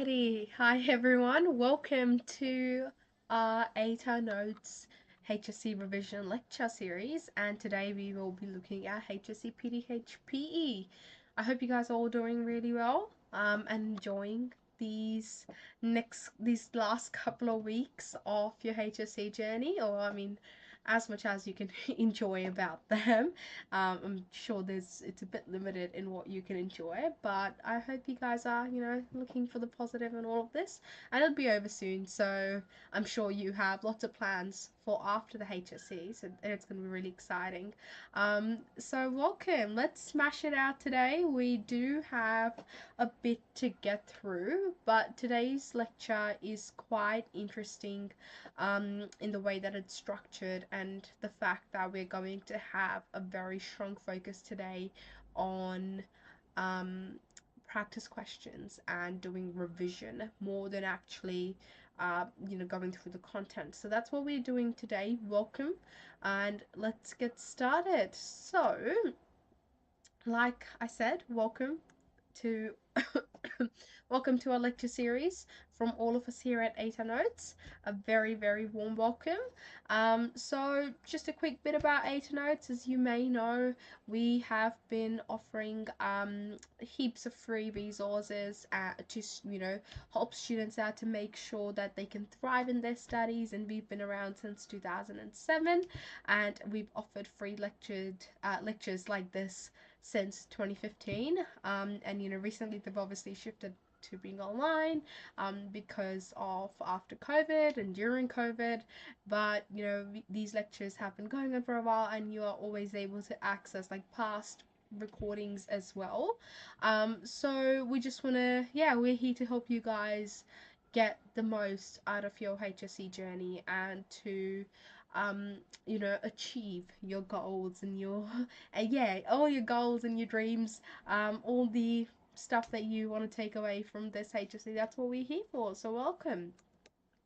Alrighty, hi everyone. Welcome to our ATA Notes HSC Revision Lecture Series, and today we will be looking at HSC PDHPE. I hope you guys are all doing really well and enjoying these last couple of weeks of your HSC journey, or as much as you can enjoy about them. I'm sure it's a bit limited in what you can enjoy, but I hope you guys are, looking for the positive in all of this. And it'll be over soon, so I'm sure you have lots of plans for after the HSC, so it's going to be really exciting. So welcome. Let's smash it out today. We do have a bit to get through, but today's lecture is quite interesting in the way that it's structured and the fact that we're going to have a very strong focus today on um, practice questions and doing revision more than actually going through the content. So that's what we're doing today. Welcome, and let's get started. So like I said, to welcome to our lecture series from all of us here at ATA Notes. A very, very warm welcome. So just a quick bit about ATA Notes. As you may know, we have been offering heaps of free resources to help students out to make sure that they can thrive in their studies. And we've been around since 2007, and we've offered free lectures like this since 2015. And recently they've obviously shifted to being online because of after COVID and during COVID, but these lectures have been going on for a while, and you are always able to access like past recordings as well. So we just want to, we're here to help you guys get the most out of your HSC journey and to achieve your goals and your all your goals and your dreams, all the stuff that you want to take away from this HSC. That's what we're here for. So welcome.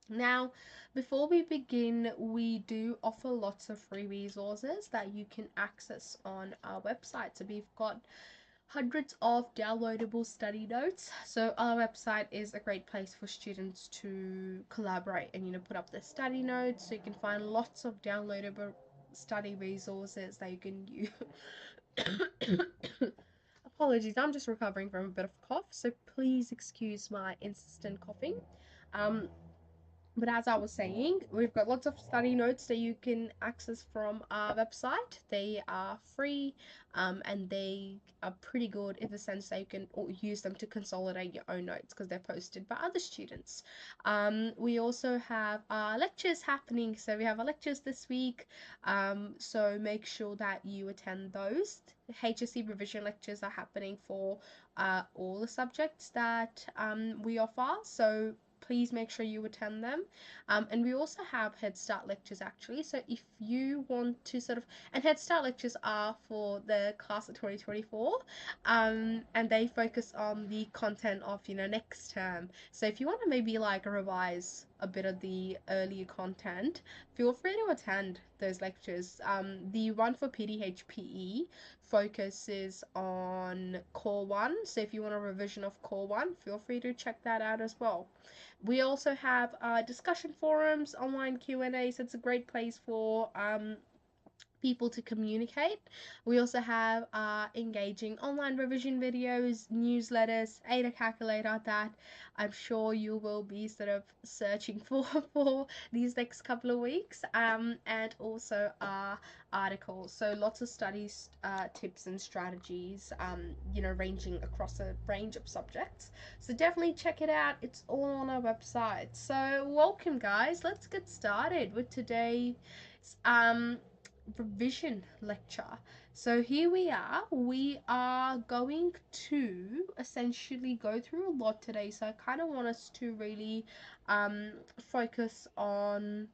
Now, before we begin, we do offer lots of free resources that you can access on our website. So we've got hundreds of downloadable study notes. So our website is a great place for students to collaborate and put up their study notes. So you can find lots of downloadable study resources that you can use. Apologies, I'm just recovering from a bit of cough, so please excuse my insistent coughing. Um, but as I was saying, we've got lots of study notes that you can access from our website. They are free, and they are pretty good in the sense that you can use them to consolidate your own notes because they're posted by other students. We also have lectures happening. So we have our lectures this week. So make sure that you attend those. The HSC revision lectures are happening for all the subjects that we offer. So please make sure you attend them. And we also have Head Start lectures actually. So if you want to and Head Start lectures are for the class of 2024, and they focus on the content of next term. So if you want to maybe like revise a bit of the earlier content, feel free to attend those lectures. The one for PDHPE focuses on Core 1. So if you want a revision of Core 1, feel free to check that out as well. We also have discussion forums, online Q&As. It's a great place for people to communicate. We also have engaging online revision videos, newsletters, ADA calculator that I'm sure you will be sort of searching for for these next couple of weeks, and also articles. So lots of studies, tips and strategies, ranging across a range of subjects. So definitely check it out. It's all on our website. So welcome guys. Let's get started with today's revision lecture. So here we are going to essentially go through a lot today, so I kind of want us to really focus on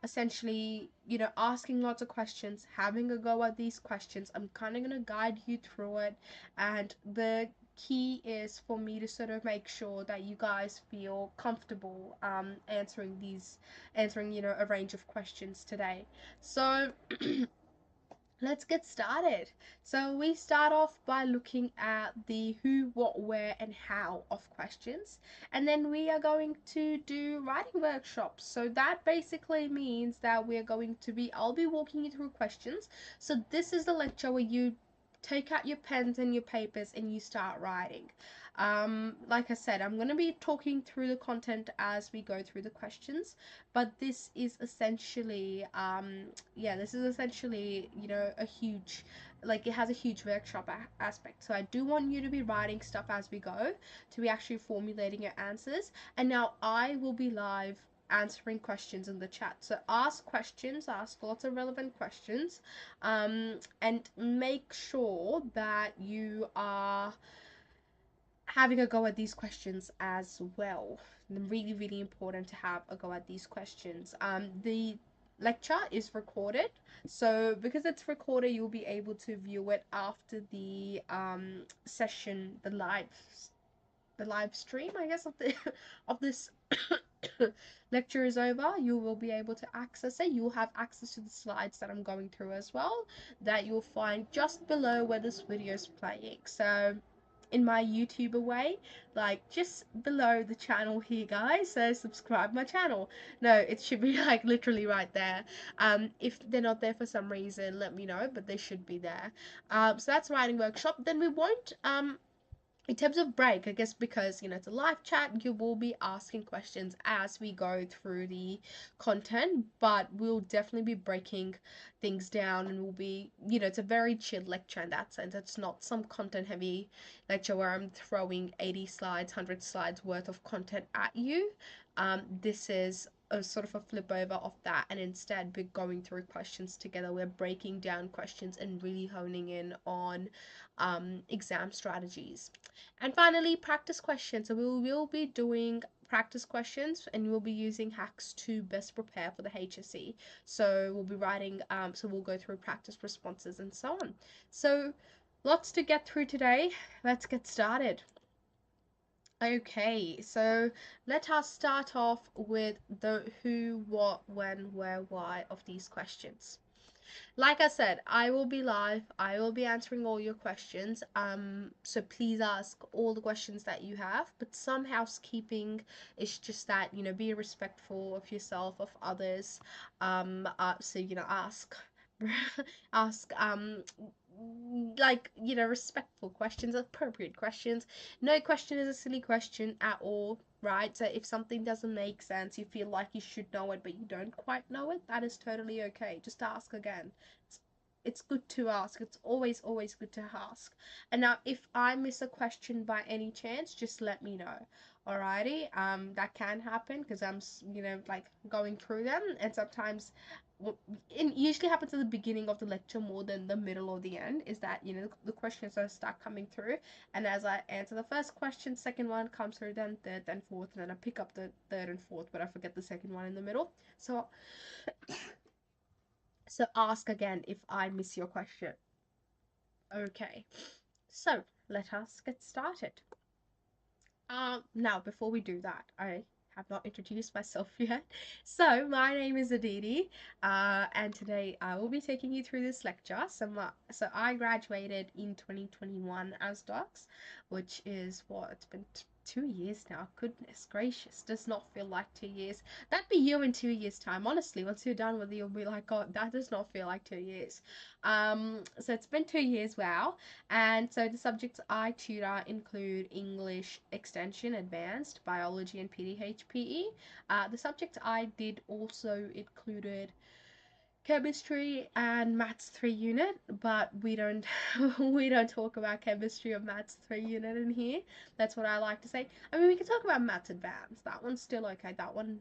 essentially asking lots of questions, having a go at these questions. I'm kind of going to guide you through it, and the key is for me to sort of make sure that you guys feel comfortable answering a range of questions today. So Let's get started. So we start off by looking at the who, what, where, and how of questions. And then we are going to do writing workshops. So that basically means that we're going to be, I'll be walking you through questions. So this is the lecture where you take out your pens and your papers and you start writing. Like I said, I'm going to be talking through the content as we go through the questions, but this is essentially yeah, this is essentially, you know, a huge, like, it has a huge workshop aspect. So I do want you to be writing stuff as we go, to be actually formulating your answers. And now I will be live answering questions in the chat. So ask questions, ask lots of relevant questions, and make sure that you are having a go at these questions as well. Really, really important to have a go at these questions. The lecture is recorded, so because it's recorded, you'll be able to view it after the session, the live stream, I guess, of the of this lecture is over. You will be able to access it. You'll have access to the slides that I'm going through as well, that you'll find just below where this video is playing. So in my YouTube away, like just below the channel here, guys. So subscribe my channel. No, it should be like literally right there. If they're not there for some reason, let me know, but they should be there. So that's writing workshop. Then we won't in terms of break, I guess, because you know it's a live chat, you will be asking questions as we go through the content, but we'll definitely be breaking things down, and we'll be, you know, it's a very chill lecture in that sense. It's not some content heavy lecture where I'm throwing 80 slides, 100 slides worth of content at you. This is a sort of a flip over of that, and instead we're going through questions together. We're breaking down questions and really honing in on exam strategies. And finally, practice questions. So we will be doing practice questions, and we'll be using hacks to best prepare for the HSC. So we'll be writing, so we'll go through practice responses and so on. So lots to get through today. Let's get started. Okay, so let us start off with the who, what, when, where, why of these questions. Like I said, I will be live. I will be answering all your questions. So please ask all the questions that you have. But some housekeeping is just that, you know, be respectful of yourself, of others. So you know, ask, ask, like, you know, respectful questions, appropriate questions. No question is a silly question at all, right? So if something doesn't make sense, you feel like you should know it, but you don't quite know it, that is totally okay. Just ask again. It's good to ask. It's always, always good to ask. And now, if I miss a question by any chance, just let me know. Alrighty, that can happen because I'm, you know, like going through them, and sometimes it usually happens at the beginning of the lecture more than the middle or the end, is that, you know, the questions are start coming through, and as I answer the first question, second one comes through, then third, then fourth, and then I pick up the third and fourth, but I forget the second one in the middle. So ask again if I miss your question. Okay, so let us get started. Now, before we do that, I have not introduced myself yet. So, my name is Aditi, and today I will be taking you through this lecture. So I graduated in 2021 as docs, which is what, it's been 2 years now. Goodness gracious, does not feel like 2 years. That'd be you in 2 years' time. Honestly, once you're done with it, you'll be like, God, that does not feel like 2 years. So it's been 2 years, wow. And so the subjects I tutor include English Extension, Advanced, Biology, and PDHPE. The subjects I did also included chemistry and maths 3 unit, but we don't we don't talk about chemistry or maths 3 unit in here. That's what I like to say. I mean, we can talk about maths advanced. That one's still okay. That one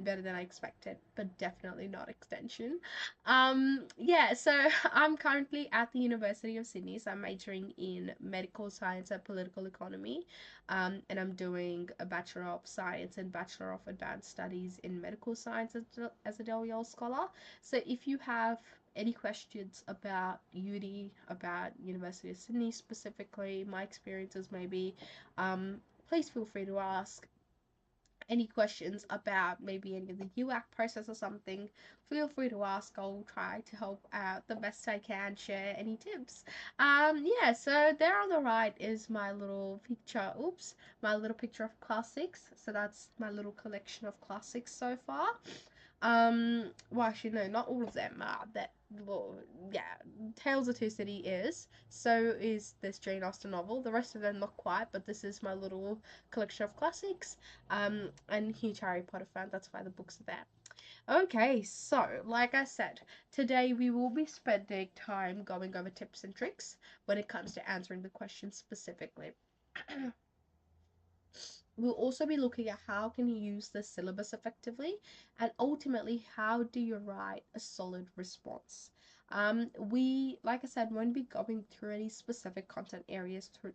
better than I expected, but definitely not extension. Yeah, so I'm currently at the University of Sydney, so I'm majoring in medical science and political economy, and I'm doing a Bachelor of Science and Bachelor of Advanced Studies in Medical Science as a Del Scholar. So if you have any questions about uni, about University of Sydney specifically, my experiences maybe, please feel free to ask. any questions about maybe any of the UAC process or something, feel free to ask. I'll try to help out the best I can, share any tips. Yeah, so there on the right is my little picture, oops, my little picture of classics. So that's my little collection of classics so far. Well, actually, no, not all of them are that. Well, yeah, Tales of Two City is. So is this Jane Austen novel. The rest of them not quite, but this is my little collection of classics. And huge Harry Potter fan. That's why the books are there. Okay, so like I said, today we will be spending time going over tips and tricks when it comes to answering the question specifically. We'll also be looking at how can you use the syllabus effectively, and ultimately how do you write a solid response. We, like I said, won't be going through any specific content areas through,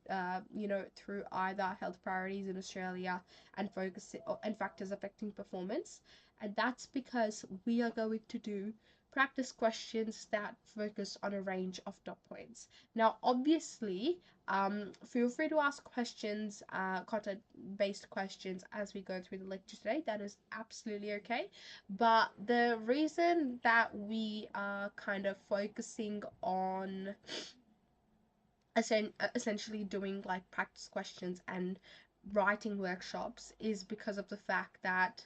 through either health priorities in Australia and focus and factors affecting performance, and that's because we are going to do practice questions that focus on a range of dot points. Now, obviously, feel free to ask questions, content-based questions as we go through the lecture today. That is absolutely okay. But the reason that we are kind of focusing on essentially doing like practice questions and writing workshops is because of the fact that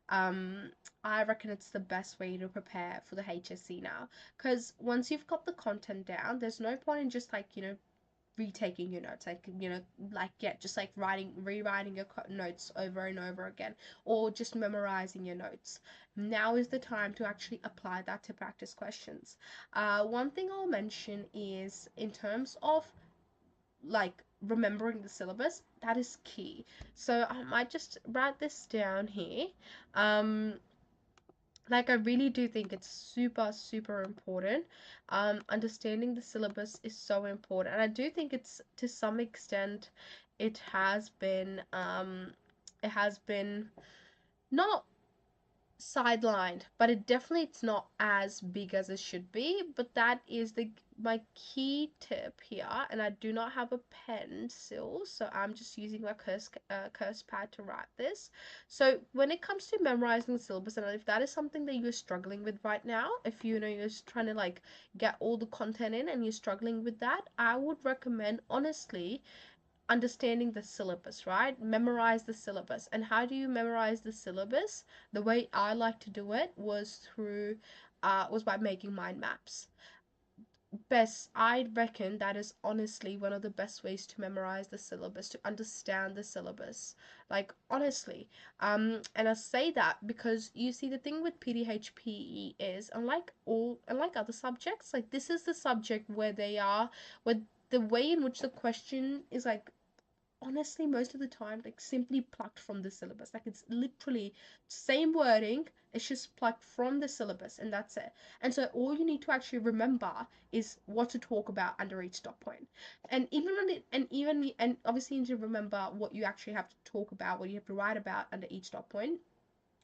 um, I reckon it's the best way to prepare for the HSC now. Because once you've got the content down, there's no point in just like, retaking your notes, like just like rewriting your notes over and over again, or just memorizing your notes. Now is the time to actually apply that to practice questions. One thing I'll mention is in terms of like remembering the syllabus, that is key. So I might just write this down here. um like I really do think it's super super important. Understanding the syllabus is so important, and I do think it's to some extent it has been not sidelined, but it's not as big as it should be. But that is the my key tip here, and I do not have a pencil, so I'm just using my curse pad to write this. So when it comes to memorizing the syllabus, and if that is something that you're struggling with right now, if you're just trying to like get all the content in and you're struggling with that, I would recommend honestly understanding the syllabus, right? Memorize the syllabus. And how do you memorize the syllabus? The way I like to do it was by making mind maps. I reckon that is honestly one of the best ways to memorize the syllabus, to understand the syllabus. Like honestly. And I say that because you see the thing with PDHPE is unlike other subjects, like this is the subject where the way in which the question is like honestly most of the time like simply plucked from the syllabus. Like it's literally same wording, it's just plucked from the syllabus and that's it. And so all you need to actually remember is what to talk about under each dot point. And and obviously you need to remember what you actually have to talk about, what you have to write about under each dot point.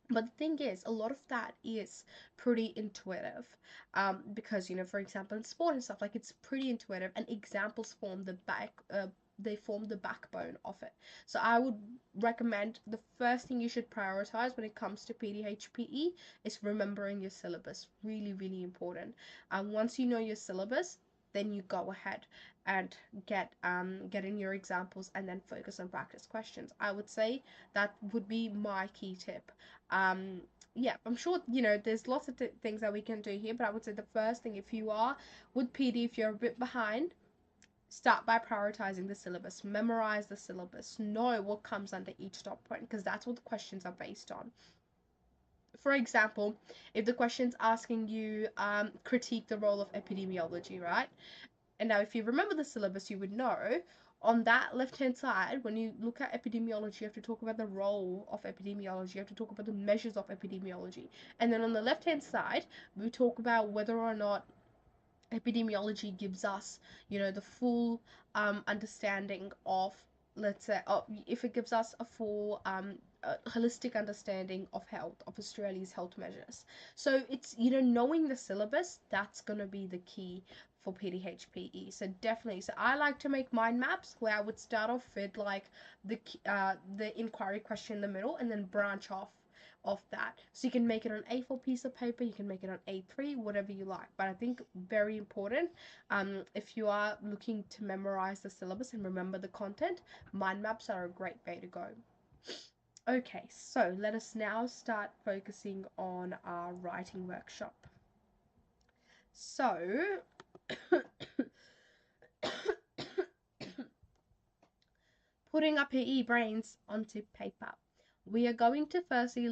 But the thing is, a lot of that is pretty intuitive, because for example, in sport and stuff, like it's pretty intuitive, and examples they form the backbone of it. So I would recommend the first thing you should prioritize when it comes to PDHPE is remembering your syllabus. Really, really important. And once you know your syllabus, then you go ahead and get in your examples and then focus on practice questions. I would say that would be my key tip. um yeah, I'm sure there's lots of things that we can do here, but I would say the first thing, if you are with PD, if you're a bit behind, start by prioritizing the syllabus, memorize the syllabus, know what comes under each dot point, because that's what the questions are based on. For example, if the question's asking you critique the role of epidemiology, right? And now, if you remember the syllabus, you would know on that left hand side, when you look at epidemiology, you have to talk about the role of epidemiology, you have to talk about the measures of epidemiology. And then on the left hand side, we talk about whether or not epidemiology gives us, the full understanding of, let's say, if it gives us a full holistic understanding of health, of Australia's health measures. So it's, knowing the syllabus, that's going to be the key for PDHPE. So definitely, so I like to make mind maps where I would start off with like the inquiry question in the middle and then branch off that. So you can make it on A4 piece of paper, you can make it on A3, whatever you like. But I think very important, if you are looking to memorize the syllabus and remember the content, mind maps are a great way to go. Okay, so let us now start focusing on our writing workshop. So, putting our PE brains onto paper. We are going to firstly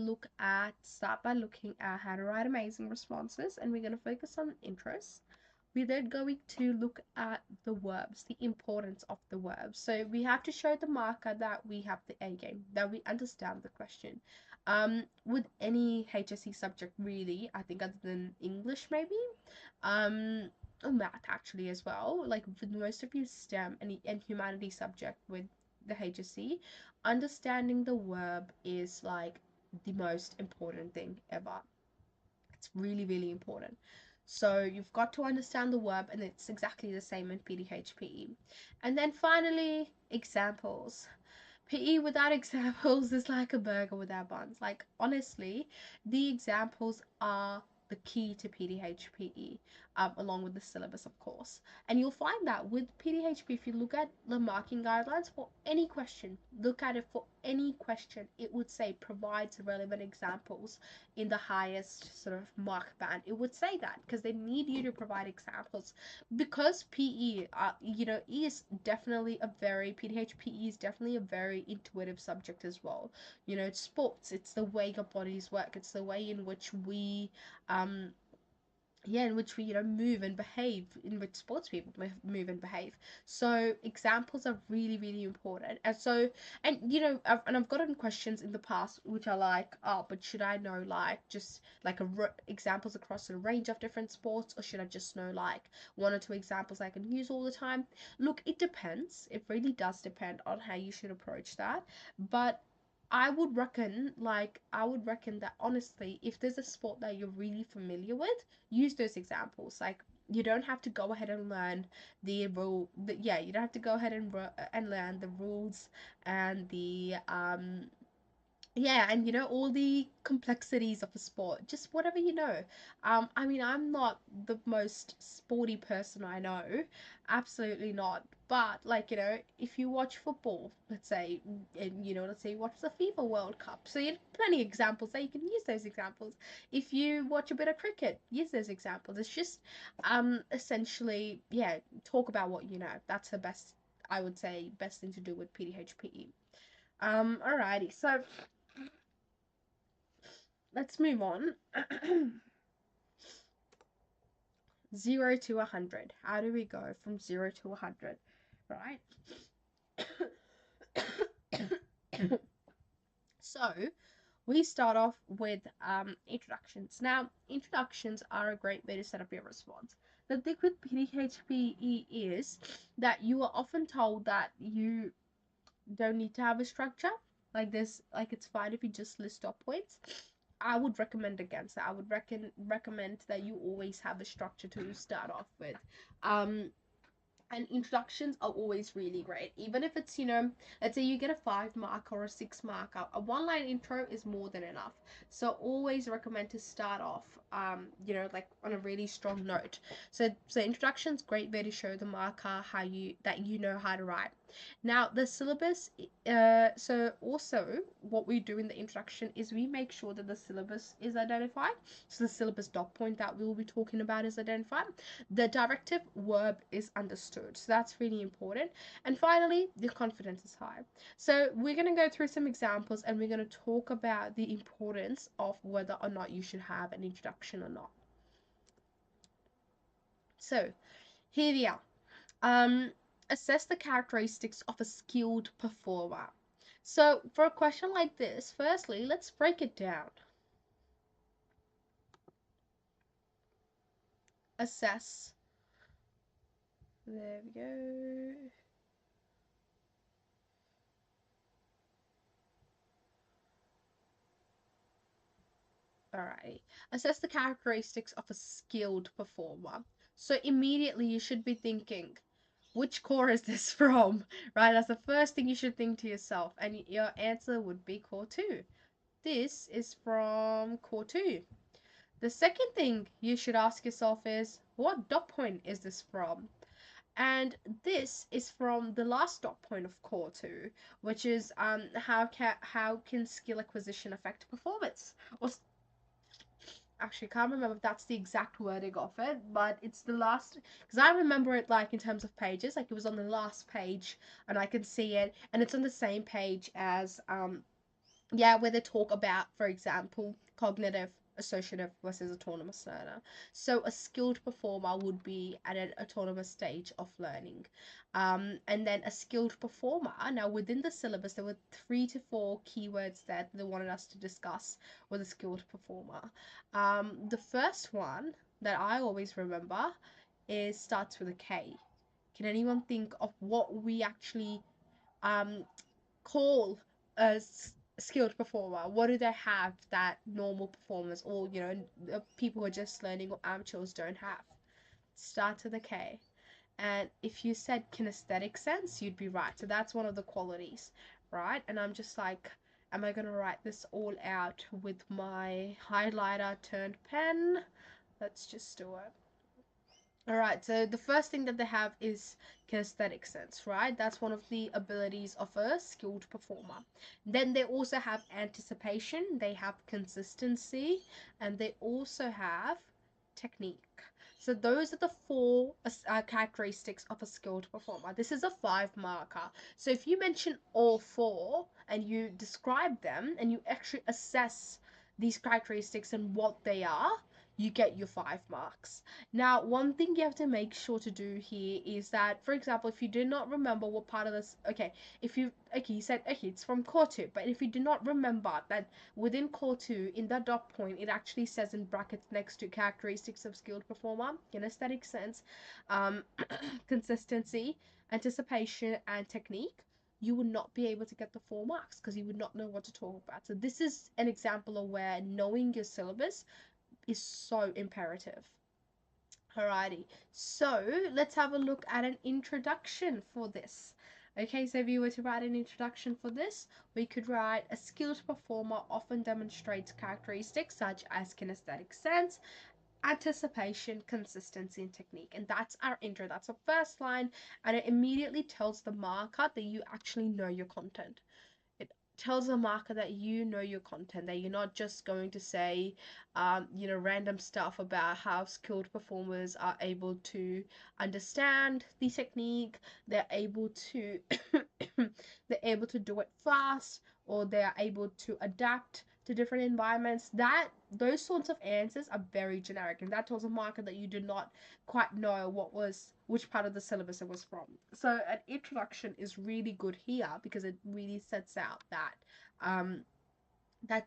start by looking at how to write amazing responses, and we're going to focus on intros. We're then going to look at the verbs, the importance of the verbs. So we have to show the marker that we have the A game, that we understand the question. With any HSC subject really, I think other than English maybe, or math actually as well, like with most of your STEM and humanity subject with the HSC, understanding the verb is like the most important thing ever. It's really, really important. So you've got to understand the verb, and it's exactly the same in PDHPE. And then finally, examples. PE without examples is like a burger without buns. Like, honestly, the examples are the key to PDHPE, along with the syllabus, of course. And you'll find that with PDHPE, if you look at the marking guidelines for any question, look at it for any question, it would say provides relevant examples in the highest sort of mark band. It would say that because they need you to provide examples, because PE, is definitely a very PDHPE is definitely a very intuitive subject as well. It's sports. It's the way your bodies work. It's the way in which we um in which we move and behave, in which sports people move and behave. So examples are really, really important. I've gotten questions in the past which are like, oh, but should I know like just like examples across a range of different sports, or should I just know like one or two examples I can use all the time? Look, it depends. It really does depend on how you should approach that. But I would reckon that honestly, if there's a sport that you're really familiar with, use those examples. Like, you don't have to go ahead and learn you don't have to go ahead and learn the rules and the all the complexities of a sport, just whatever I mean, I'm not the most sporty person I know, absolutely not, but like, if you watch football, let's say, and let's say you watch the FIFA World Cup, so you have plenty of examples that you can use those examples. If you watch a bit of cricket, use those examples. It's just essentially, talk about what you know. That's the best, I would say, best thing to do with PDHPE. Alrighty, so let's move on. 0 to 100. How do we go from 0 to 100? Right? So, we start off with introductions. Now, introductions are a great way to set up your response. The thing with PDHPE is that you are often told that you don't need to have a structure. Like this, like it's fine if you just list dot points. I would recommend against that. I would recommend that you always have a structure to start off with. And introductions are always really great. Even if it's, let's say you get a 5 mark or a 6 mark, a 1-line intro is more than enough. So always recommend to start off, like on a really strong note. So introductions, great way to show the marker that you know how to write. Now the syllabus, so also what we do in the introduction is we make sure that the syllabus is identified. So the syllabus dot point that we'll be talking about is identified. The directive verb is understood. So that's really important. And finally, the confidence is high. So we're going to go through some examples, and we're going to talk about the importance of whether or not you should have an introduction or not. So here we are. Assess the characteristics of a skilled performer. So for a question like this, firstly, let's break it down. Assess. There we go. Alright. Assess the characteristics of a skilled performer. So immediately you should be thinking, which core is this from? Right? That's the first thing you should think to yourself. And your answer would be core 2. This is from core 2. The second thing you should ask yourself is, what dot point is this from? And this is from the last dot point of core 2, which is how can skill acquisition affect performance? Or actually can't remember if that's the exact wording of it, but it's the last, because I remember it like in terms of pages, like it was on the last page and I can see it, and it's on the same page as yeah, where they talk about, for example, cognitive, associative versus autonomous learner. So a skilled performer would be at an autonomous stage of learning. And then a skilled performer, now within the syllabus, there were 3 to 4 keywords that they wanted us to discuss with a skilled performer. The first one that I always remember is starts with a K. Can anyone think of what we actually um, call a skilled performer? What do they have that normal performers or people who are just learning or amateurs don't have? Starts with a K. And if you said kinesthetic sense, you'd be right. So that's one of the qualities, right? And I'm just like, am I gonna write this all out with my highlighter turned pen? Let's just do it. All right, so the first thing that they have is kinesthetic sense, right? That's one of the abilities of a skilled performer. Then they also have anticipation, they have consistency, and they also have technique. So those are the 4 characteristics of a skilled performer. This is a 5 marker. So if you mention all 4 and you describe them and you actually assess these characteristics and what they are, you get your 5 marks. Now, one thing you have to make sure to do here is that, for example, if you do not remember what part of this, okay, you said, okay, it's from core 2, but if you do not remember that within core 2, in that dot point, it actually says in brackets next to characteristics of skilled performer, kinesthetic sense, um, consistency, anticipation, and technique, you would not be able to get the 4 marks because you would not know what to talk about. So this is an example of where knowing your syllabus is so imperative. Alrighty, so let's have a look at an introduction for this. Okay, so if you were to write an introduction for this, we could write a skilled performer often demonstrates characteristics such as kinesthetic sense, anticipation, consistency, and technique. And that's our intro. That's our first line, and it immediately tells the marker that you actually know your content. It tells the marker that you know your content, that you're not just going to say random stuff about how skilled performers are able to understand the technique, they're able to they're able to do it fast, or they're able to adapt to different environments. That those sorts of answers are very generic, and that tells a marker that you did not quite know which part of the syllabus it was from. So an introduction is really good here because it really sets out that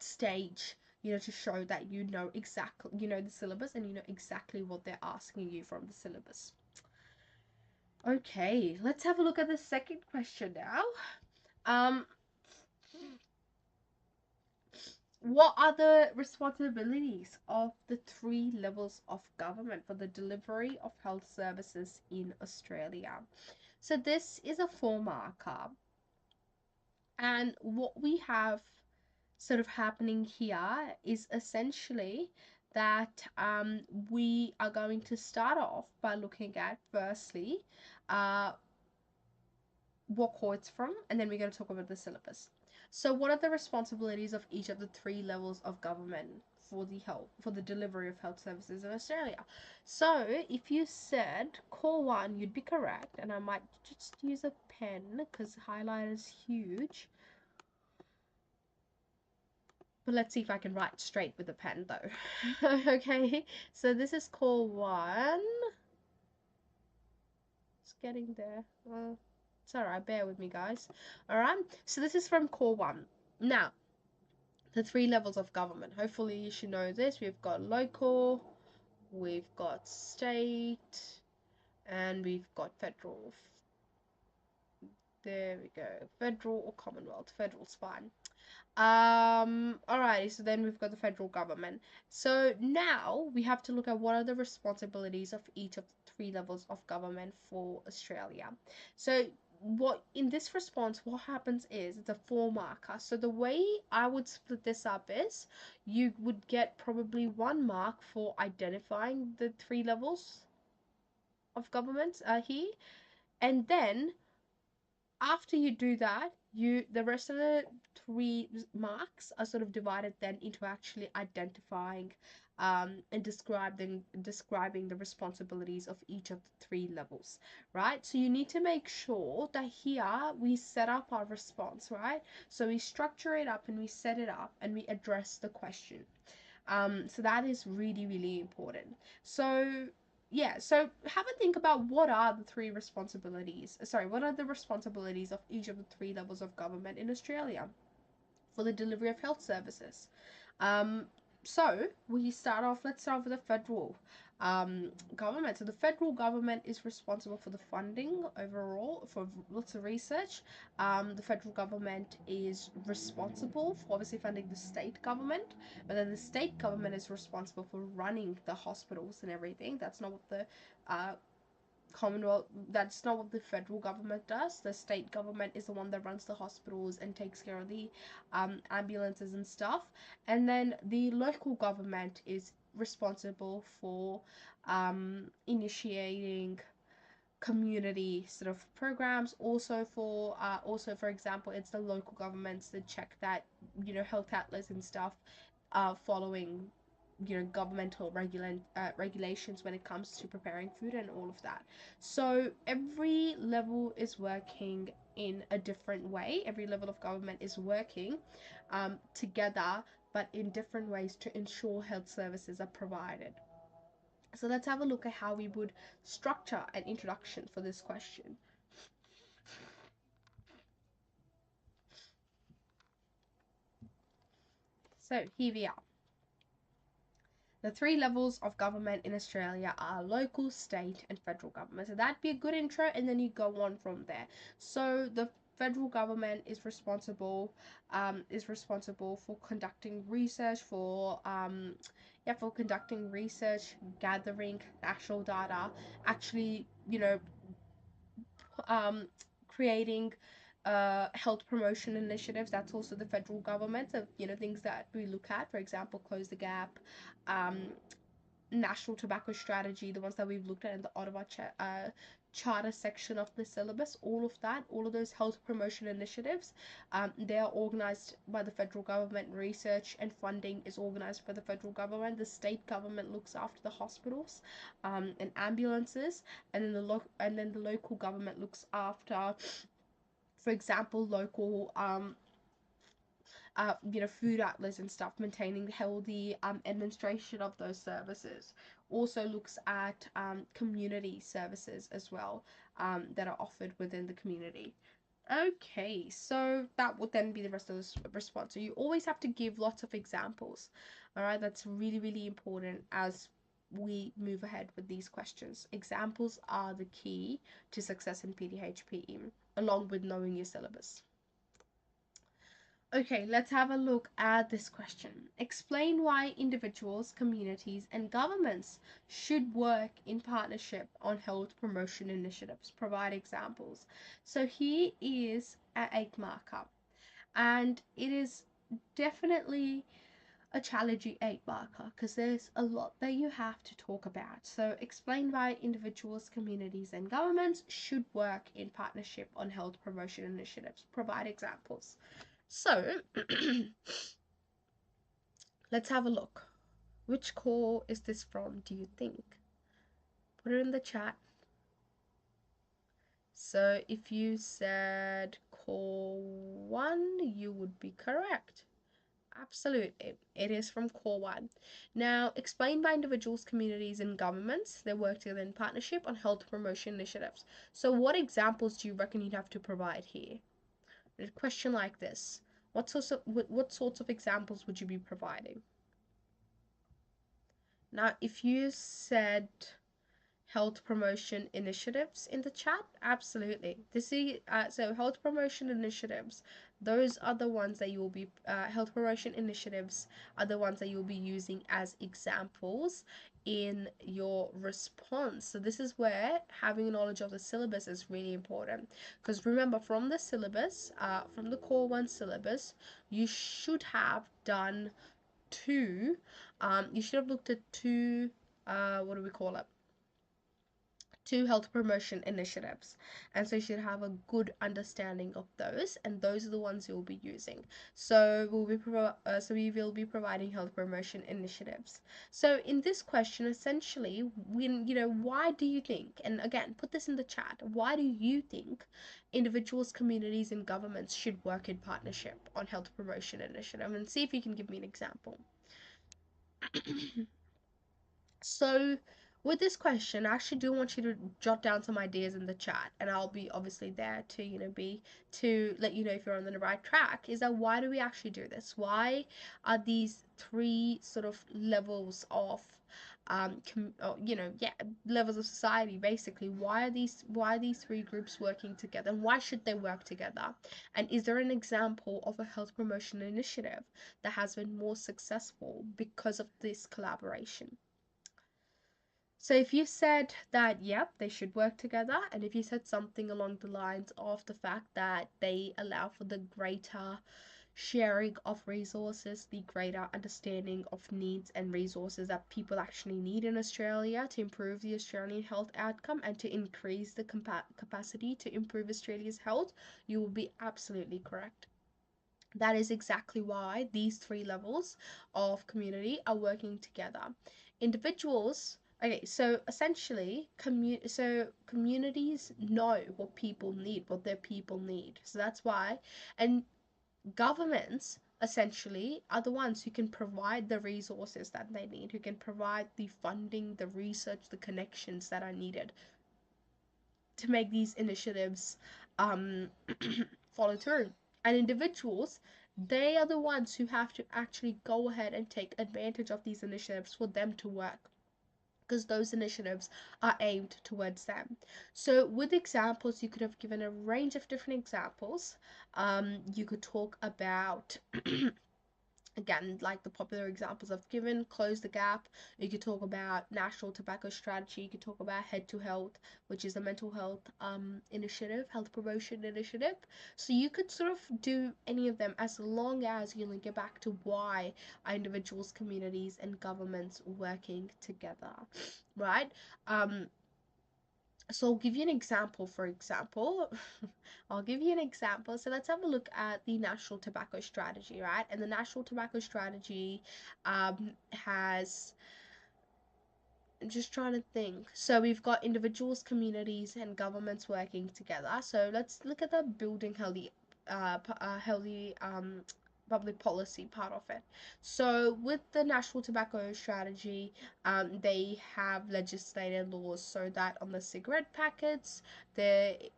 stage, to show that you know the syllabus and you know exactly what they're asking you from the syllabus. Okay, let's have a look at the second question now. Um, what are the responsibilities of the 3 levels of government for the delivery of health services in Australia? So this is a 4 marker, and what we have sort of happening here is essentially that we are going to start off by looking at firstly uh, what core it's from, and then we're going to talk about the syllabus. So what are the responsibilities of each of the 3 levels of government for the delivery of health services in Australia? So if you said core 1, you'd be correct, and I might just use a pen because highlighter is huge. But let's see if I can write straight with a pen though. Okay, so this is core 1. It's getting there. It's alright, bear with me, guys. Alright, so this is from core 1. Now, the 3 levels of government. Hopefully you should know this. We've got local, we've got state, and we've got federal. There we go. Federal or Commonwealth. Federal's fine. Alrighty, so then we've got the federal government. So now we have to look at what are the responsibilities of each of the three levels of government for Australia. So what in this response, what happens is it's a 4 marker. So the way I would split this up is you would get probably 1 mark for identifying the three levels of government here, and then after you do that, the rest of the 3 marks are sort of divided then into actually identifying and describing the responsibilities of each of the 3 levels, right? So you need to make sure that here we set up our response, right? So we structure it up and we set it up and we address the question. So that is really, really important. So yeah, so have a think about what are the three responsibilities. Sorry, what are the responsibilities of each of the 3 levels of government in Australia for the delivery of health services? Um, so let's start with the federal government. So the federal government is responsible for the funding overall for lots of research. The federal government is responsible for obviously funding the state government, but then the state government is responsible for running the hospitals and everything. That's not what the uh, Commonwealth, that's not what the federal government does. The state government is the one that runs the hospitals and takes care of the ambulances and stuff. And then the local government is responsible for initiating community sort of programs. Also for example, it's the local governments that check that health outlets and stuff are following governmental regulations when it comes to preparing food and all of that. So every level is working in a different way. Every level of government is working together, but in different ways to ensure health services are provided. So let's have a look at how we would structure an introduction for this question. So here we are. The 3 levels of government in Australia are local, state, and federal government. So that'd be a good intro, and then you go on from there. So the federal government is responsible for conducting research, for conducting research, gathering national data, actually um, creating health promotion initiatives. That's also the federal government of things that we look at, for example, close the gap, um, national tobacco strategy, the ones that we've looked at in the Ottawa charter section of the syllabus. All of those health promotion initiatives, they are organized by the federal government. Research and funding is organized by the federal government. The state government looks after the hospitals and ambulances, and then the local government looks after, for example, local food outlets and stuff, maintaining the healthy administration of those services. Also looks at community services as well that are offered within the community. Okay, so that would then be the rest of the response. So you always have to give lots of examples. All right, that's really, really important as we move ahead with these questions. Examples are the key to success in PDHPE, along with knowing your syllabus. Okay, let's have a look at this question. Explain why individuals, communities, and governments should work in partnership on health promotion initiatives. Provide examples. So here is an 8 marker, and it is definitely a challenging 8 marker because there's a lot that you have to talk about. So explain why individuals, communities, and governments should work in partnership on health promotion initiatives. Provide examples. So let's have a look. Which core is this from, do you think? Put it in the chat. So if you said core 1, you would be correct. Absolutely. It is from core 1. Now, explained by individuals, communities, and governments, they work together in partnership on health promotion initiatives. So what examples do you reckon you'd have to provide here? A question like this. What sorts of examples would you be providing? Now, if you said health promotion initiatives in the chat? Absolutely. This is so health promotion initiatives. Those are the ones that you will be health promotion initiatives are the ones that you'll be using as examples in your response. So this is where having knowledge of the syllabus is really important, because remember, from the syllabus, from the core one syllabus, you should have done two. You should have looked at two. What do we call it? Two health promotion initiatives, and so you should have a good understanding of those, and those are the ones you'll be using. So we will be providing health promotion initiatives. So in this question, essentially, when why do you think, and again, put this in the chat, why do you think individuals, communities, and governments should work in partnership on health promotion initiative? And see if you can give me an example. So, with this question, I actually do want you to jot down some ideas in the chat, and I'll be obviously there to, to let you know if you're on the right track. Is that why do we actually do this? Why are these three sort of levels of, levels of society basically? Why are these three groups working together, and why should they work together? And is there an example of a health promotion initiative that has been more successful because of this collaboration? So if you said that, yep, they should work together, and if you said something along the lines of the fact that they allow for the greater sharing of resources, the greater understanding of needs and resources that people actually need in Australia to improve the Australian health outcome and to increase the capacity to improve Australia's health, you will be absolutely correct. That is exactly why these three levels of community are working together. Individuals, okay, so essentially, communities know what people need, what their people need. So that's why, and governments essentially are the ones who can provide the resources that they need, who can provide the funding, the research, the connections that are needed to make these initiatives um, follow through. And individuals, they are the ones who have to actually go ahead and take advantage of these initiatives for them to work, because those initiatives are aimed towards them. So with examples, you could have given a range of different examples. You could talk about again, like the popular examples I've given, close the gap. You could talk about national tobacco strategy. You could talk about Head to Health, which is a mental health initiative, health promotion initiative. So you could sort of do any of them as long as you link it back to why are individuals, communities, and governments working together, right? So I'll give you an example, for example. I'll give you an example. So let's have a look at the National Tobacco Strategy, right? And the National Tobacco Strategy has, I'm just trying to think. So we've got individuals, communities, and governments working together. So let's look at the building healthy public policy part of it. So with the National Tobacco Strategy, they have legislated laws so that on the cigarette packets, they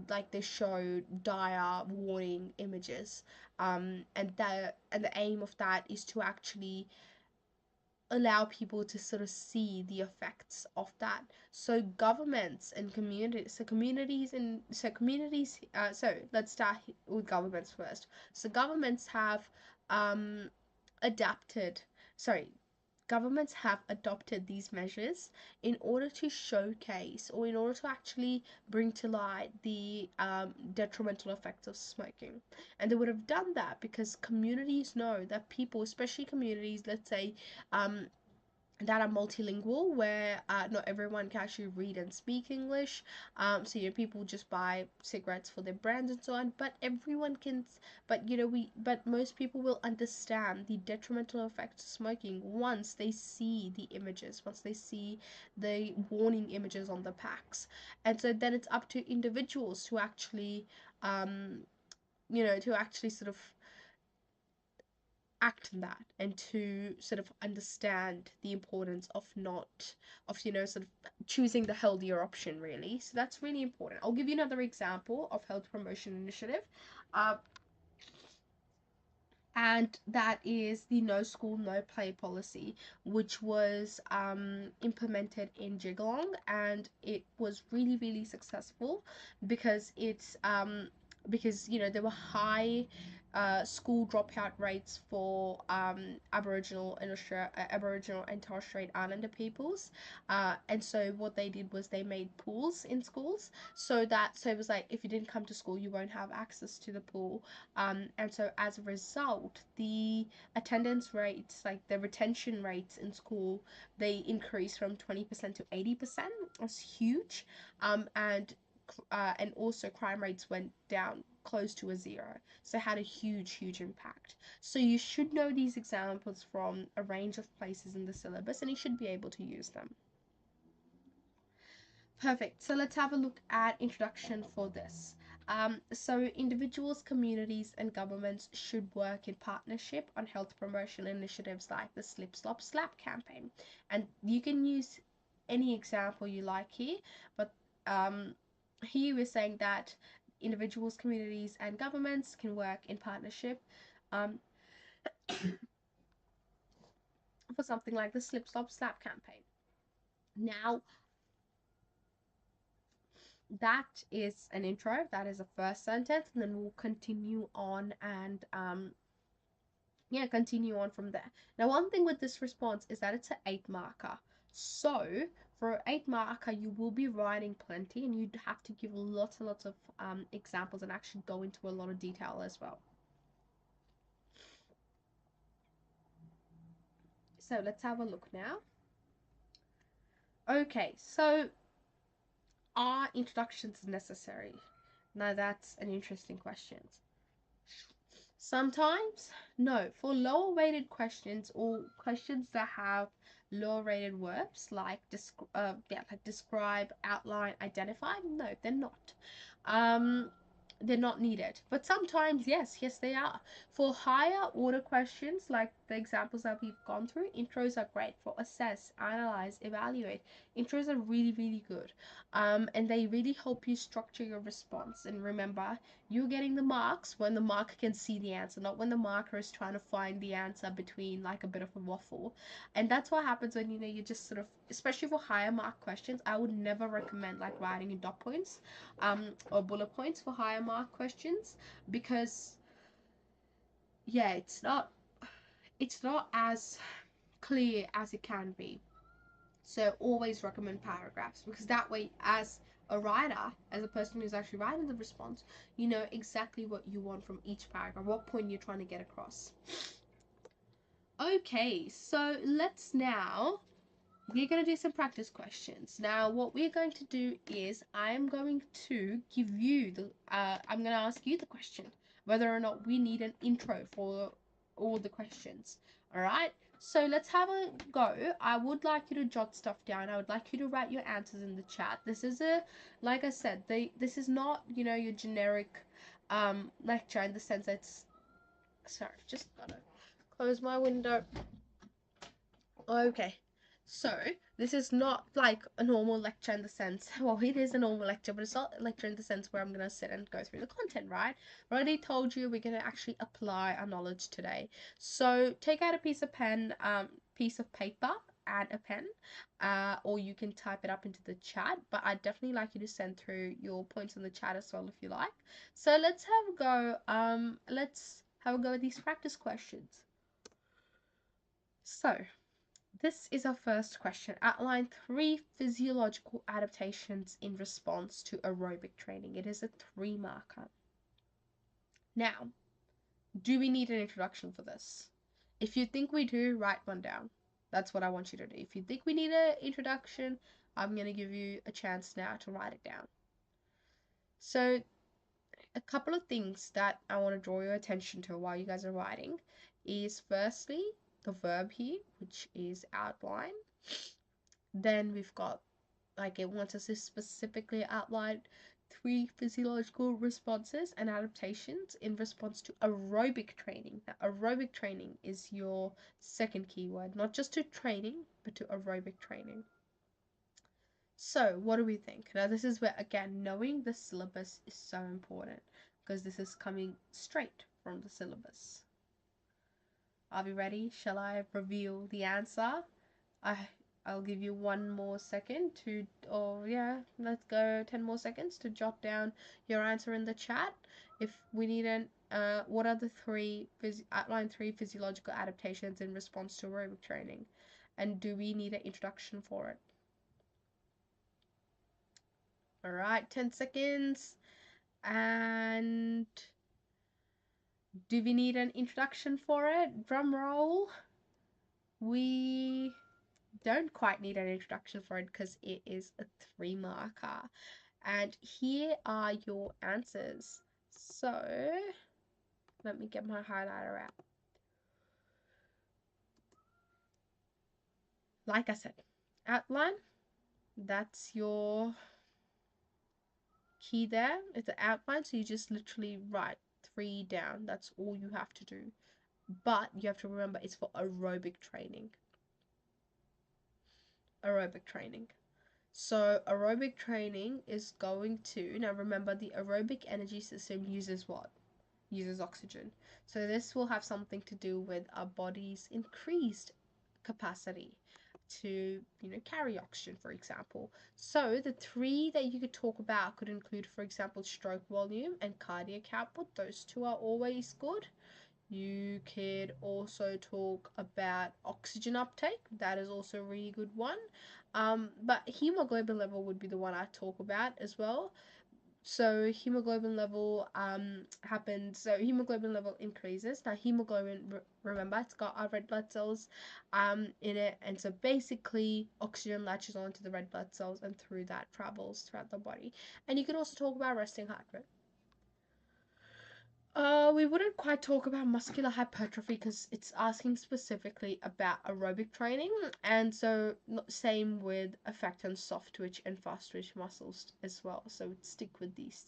like they show dire warning images, and the aim of that is to actually allow people to sort of see the effects of that. So governments and communities, so let's start with governments first. So um adapted sorry governments have adopted these measures in order to showcase, or in order to actually bring to light the detrimental effects of smoking. And they would have done that because communities know that people, especially communities, let's say, um, that are multilingual, where not everyone can actually read and speak English. So people just buy cigarettes for their brands and so on. But everyone can. But most people will understand the detrimental effects of smoking once they see the images, once they see the warning images on the packs, and so then it's up to individuals to actually, to actually sort of act on that, and to sort of understand the importance of not of sort of choosing the healthier option, really. So that's really important. I'll give you another example of health promotion initiative. uh, and that is the no school no play policy, which was implemented in Jigalong, and it was really really successful because it's because there were high school dropout rates for Aboriginal and Torres Strait Islander peoples, and so what they did was they made pools in schools, so it was like if you didn't come to school you won't have access to the pool, and so as a result, the attendance rates, like the retention rates in school, they increased from 20% to 80%. That's huge. And also crime rates went down close to a zero. So it had a huge, huge impact. So you should know these examples from a range of places in the syllabus, and you should be able to use them. Perfect. So let's have a look at introduction for this. So individuals, communities, and governments should work in partnership on health promotion initiatives like the Slip Slop Slap campaign. And you can use any example you like here, but here we're saying that individuals, communities, and governments can work in partnership um, for something like the Slip Slop Slap campaign. Now, that is an intro, that is a first sentence, and then we'll continue on and continue on from there. Now, one thing with this response is that it's an 8 marker, so for an 8 marker you will be writing plenty, and you'd have to give lots and lots of examples and actually go into a lot of detail as well. So let's have a look now. Okay, so are introductions necessary? Now that's an interesting question. Sometimes, no. For lower rated questions or questions that have lower rated verbs like describe, outline, identify, no, they're not. Um, they're not needed. But sometimes, yes, they are. For higher order questions, like the examples that we've gone through, intros are great for assess, analyze, evaluate. Intros are really, really good. And they really help you structure your response. And remember, you're getting the marks when the marker can see the answer, not when the marker is trying to find the answer between like a bit of a waffle. And that's what happens when you just sort of, especially for higher mark questions, I would never recommend like writing in dot points or bullet points for higher mark questions, because it's not as clear as it can be. So always recommend paragraphs, because that way, as a writer, as a person who's actually writing the response, you know exactly what you want from each paragraph, what point you're trying to get across. Okay, so we're going to do some practice questions. Now, what we're going to do is I'm going to I'm going to ask you the question, whether or not we need an intro for all the questions. All right, so let's have a go. I would like you to jot stuff down. I would like you to write your answers in the chat. This is like I said, this is not, your generic lecture, in the sense that sorry, just gotta close my window. Okay, so this is not like a normal lecture in the sense, well, it is a normal lecture, but it's not a lecture in the sense where I'm going to sit and go through the content, right? I already told you we're going to actually apply our knowledge today. So take out a piece of paper and a pen, or you can type it up into the chat, but I'd definitely like you to send through your points in the chat as well if you like. So let's have a go. Let's have a go at these practice questions. So this is our first question. Outline 3 physiological adaptations in response to aerobic training. It is a 3 marker. Now, do we need an introduction for this? If you think we do, write one down. That's what I want you to do. If you think we need an introduction, I'm going to give you a chance now to write it down. So, a couple of things that I want to draw your attention to while you guys are writing is, firstly, the verb here, which is outline. Then we've got, like, it wants us to specifically outline 3 physiological responses and adaptations in response to aerobic training. Now, aerobic training is your second keyword, not just to training, but to aerobic training. So, what do we think? Now, this is where, again, knowing the syllabus is so important, because this is coming straight from the syllabus. Are we ready? Shall I reveal the answer? I'll give you one more second to, or yeah, let's go 10 more seconds to jot down your answer in the chat. If we need an, what are the outline three physiological adaptations in response to aerobic training? And do we need an introduction for it? All right, 10 seconds. And do we need an introduction for it? Drum roll. We don't quite need an introduction for it because it is a 3 marker. And here are your answers. So let me get my highlighter out. Like I said, outline, that's your key there. It's an outline, so you just literally write 3 down. That's all you have to do. But you have to remember it's for aerobic training. Aerobic training. So aerobic training is going to, now remember the aerobic energy system uses what? Uses oxygen. So this will have something to do with our body's increased capacity to, carry oxygen, for example. So the 3 that you could talk about could include, for example, stroke volume and cardiac output. Those 2 are always good. You could also talk about oxygen uptake. That is also a really good one. But hemoglobin level would be the one I talk about as well. So hemoglobin level happens. So hemoglobin level increases. Now hemoglobin, remember, it's got our red blood cells in it, and so basically oxygen latches onto the red blood cells and through that travels throughout the body. And you could also talk about resting heart rate. We wouldn't quite talk about muscular hypertrophy because it's asking specifically about aerobic training, and so same with effect on soft twitch and fast twitch muscles as well. So stick with these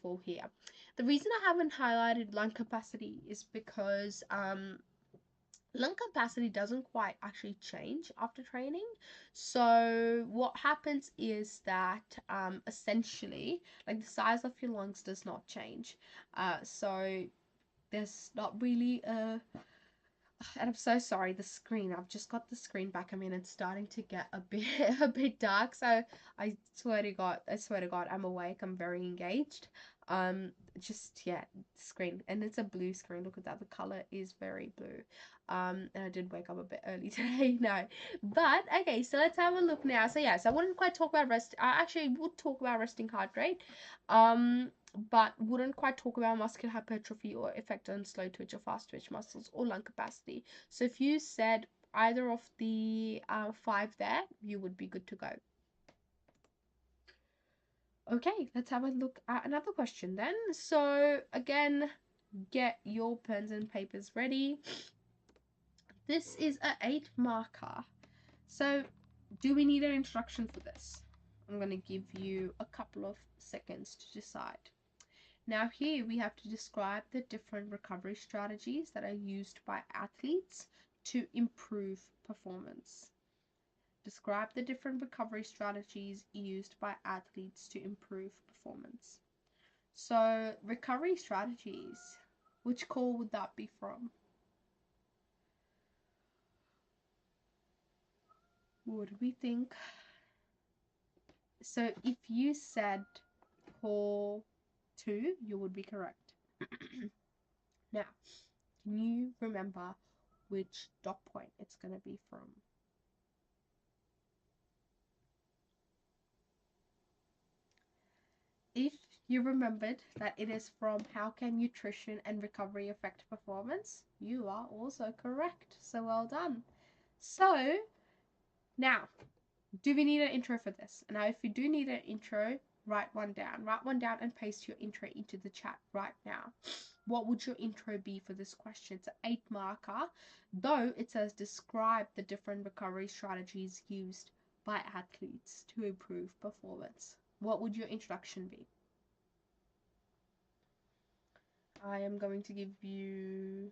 4 here. The reason I haven't highlighted lung capacity is because lung capacity doesn't quite actually change after training. So what happens is that essentially, like, the size of your lungs does not change. So there's not really a, and I'm so sorry, the screen, I've just got the screen back. I mean, it's starting to get a bit a bit dark, so I swear to God, I'm awake, I'm very engaged. Just, yeah, screen, and it's a blue screen. Look at that, the color is very blue. And I did wake up a bit early today. No, but okay, so let's have a look now. So yes, I wouldn't quite talk about rest. I actually would talk about resting heart rate, but wouldn't quite talk about muscular hypertrophy or effect on slow twitch or fast twitch muscles or lung capacity. So if you said either of the 5 there, you would be good to go. Okay, let's have a look at another question then. So again, get your pens and papers ready. This is an 8 marker. So do we need an introduction for this? I'm going to give you a couple of seconds to decide. Now here we have to describe the different recovery strategies that are used by athletes to improve performance. Describe the different recovery strategies used by athletes to improve performance. So recovery strategies, which call would that be from? What do we think? So if you said call 2, you would be correct. Now, can you remember which dot point it's going to be from? If you remembered that it is from how can nutrition and recovery affect performance, you are also correct. So well done. So now, do we need an intro for this? Now, if you do need an intro, write one down. Write one down and paste your intro into the chat right now. What would your intro be for this question? It's an 8 marker, though it says describe the different recovery strategies used by athletes to improve performance. What would your introduction be? I am going to give you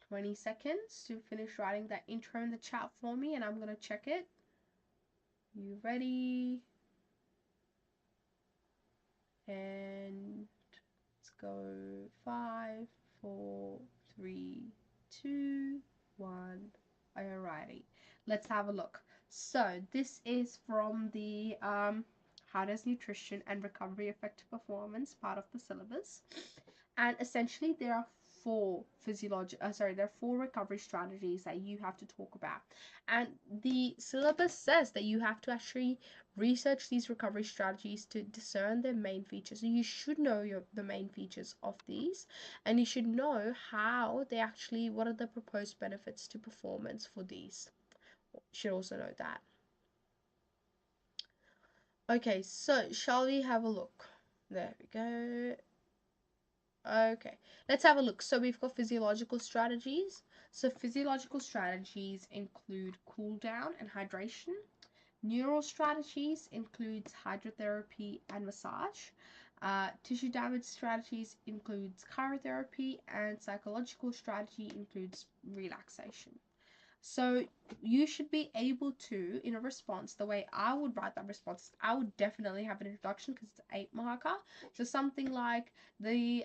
20 seconds to finish writing that intro in the chat for me, and I'm going to check it. You ready? And let's go 5, 4, 3, let's have a look. So this is from the how does nutrition and recovery affect performance, part of the syllabus. And essentially there are there are four recovery strategies that you have to talk about. And the syllabus says that you have to actually research these recovery strategies to discern their main features. So you should know the main features of these, and you should know how they actually, what are the proposed benefits to performance for these. You should also know that. Okay, so shall we have a look? There we go. Okay, let's have a look. So we've got physiological strategies. So physiological strategies include cool down and hydration. Neural strategies includes hydrotherapy and massage. Tissue damage strategies includes cryotherapy, and psychological strategy includes relaxation. So you should be able to, in a response, the way I would write that response, I would definitely have an introduction because it's an 8 marker. So something like the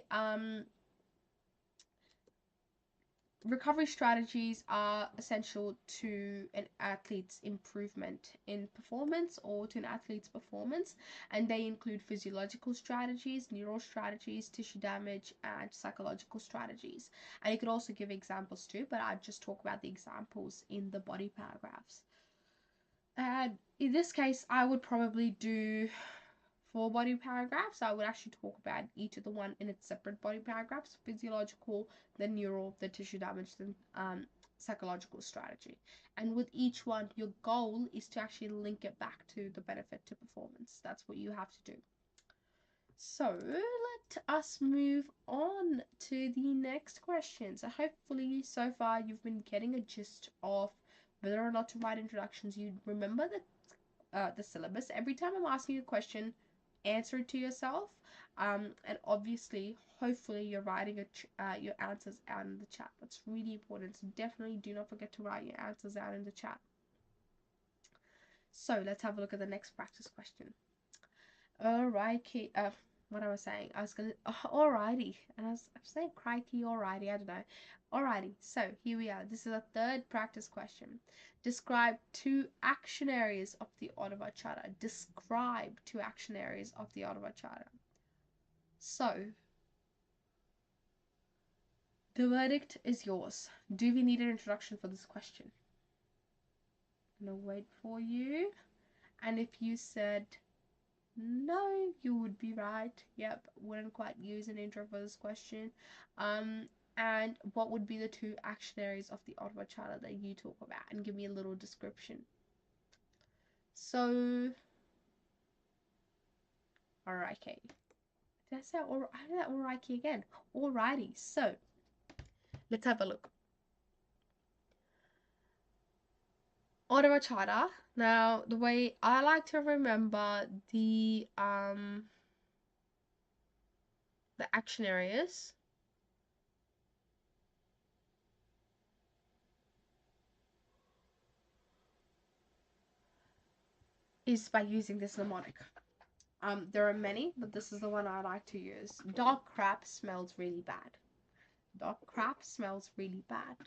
recovery strategies are essential to an athlete's improvement in performance or to an athlete's performance, and they include physiological strategies, neural strategies, tissue damage, and psychological strategies. And you could also give examples too, but I'd just talk about the examples in the body paragraphs. And in this case, I would probably do 4 body paragraphs. I would actually talk about each of the one in its separate body paragraphs: physiological, the neural, the tissue damage, the psychological strategy. And with each one, your goal is to actually link it back to the benefit to performance. That's what you have to do. So let us move on to the next question. So hopefully so far you've been getting a gist of whether or not to write introductions. You remember the syllabus. Every time I'm asking you a question, answer it to yourself. And obviously, hopefully, you're writing your answers out in the chat. That's really important. So definitely do not forget to write your answers out in the chat. So let's have a look at the next practice question. Alright, what I was saying, I was gonna, alrighty, and I was saying crikey, alrighty, I don't know. Alrighty, so here we are. This is a third practice question. Describe 2 action areas of the Ottawa Charter. Describe 2 action areas of the Ottawa Charter. So, the verdict is yours. Do we need an introduction for this question? I'm gonna wait for you. And if you said no, you would be right. Yep, wouldn't quite use an intro for this question. And what would be the 2 action areas of the Ottawa Charter that you talk about? And give me a little description. So, alright, okay. Did I say alright again? Alrighty, so let's have a look. Ottawa Charter. Now, the way I like to remember the action areas is by using this mnemonic. There are many, but this is the one I like to use. Dog crap smells really bad. Dog crap smells really bad.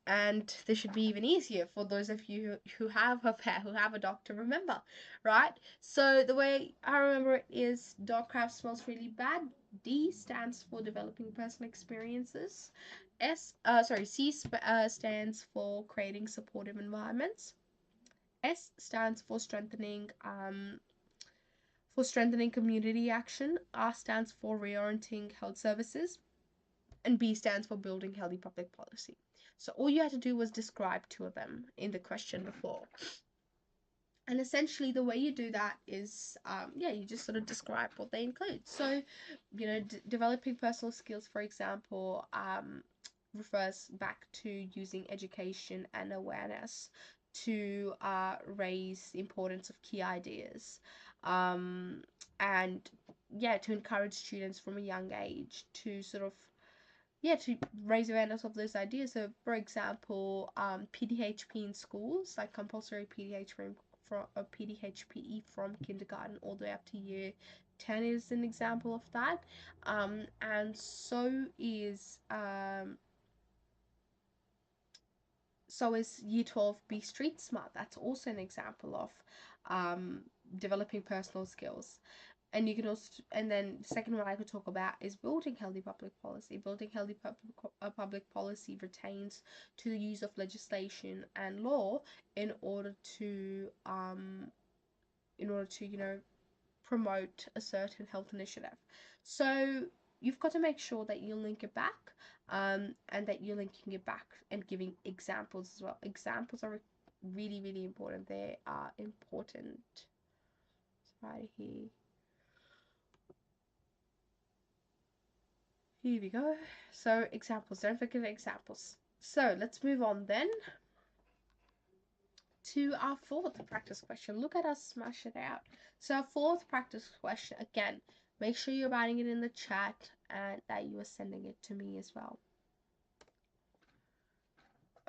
And this should be even easier for those of you who have a pet, who have a dog, to remember, right? So the way I remember it is dog crap smells really bad. D stands for developing personal experiences. C stands for creating supportive environments. S stands for strengthening community action. R stands for reorienting health services, and B stands for building healthy public policy. So all you had to do was describe 2 of them in the question before. And essentially the way you do that is, you just sort of describe what they include. So, developing personal skills, for example, refers back to using education and awareness to raise the importance of key ideas, and to encourage students from a young age to sort of to raise awareness of those ideas. So for example, PDHP in schools, like compulsory PDHPE from kindergarten all the way up to year 10 is an example of that. And so is So is Year 12 be street smart? That's also an example of um, developing personal skills. And you can also, and then the second one I could talk about is building healthy public policy. Building healthy public policy retains to the use of legislation and law in order to promote a certain health initiative. So you've got to make sure that you link it back, and that you're linking it back and giving examples as well. Examples are really, really important. They are important. Right here. Here we go. So examples, don't forget examples. So let's move on then to our fourth practice question. Look at us smash it out. So our fourth practice question, again, make sure you're writing it in the chat and that you are sending it to me as well.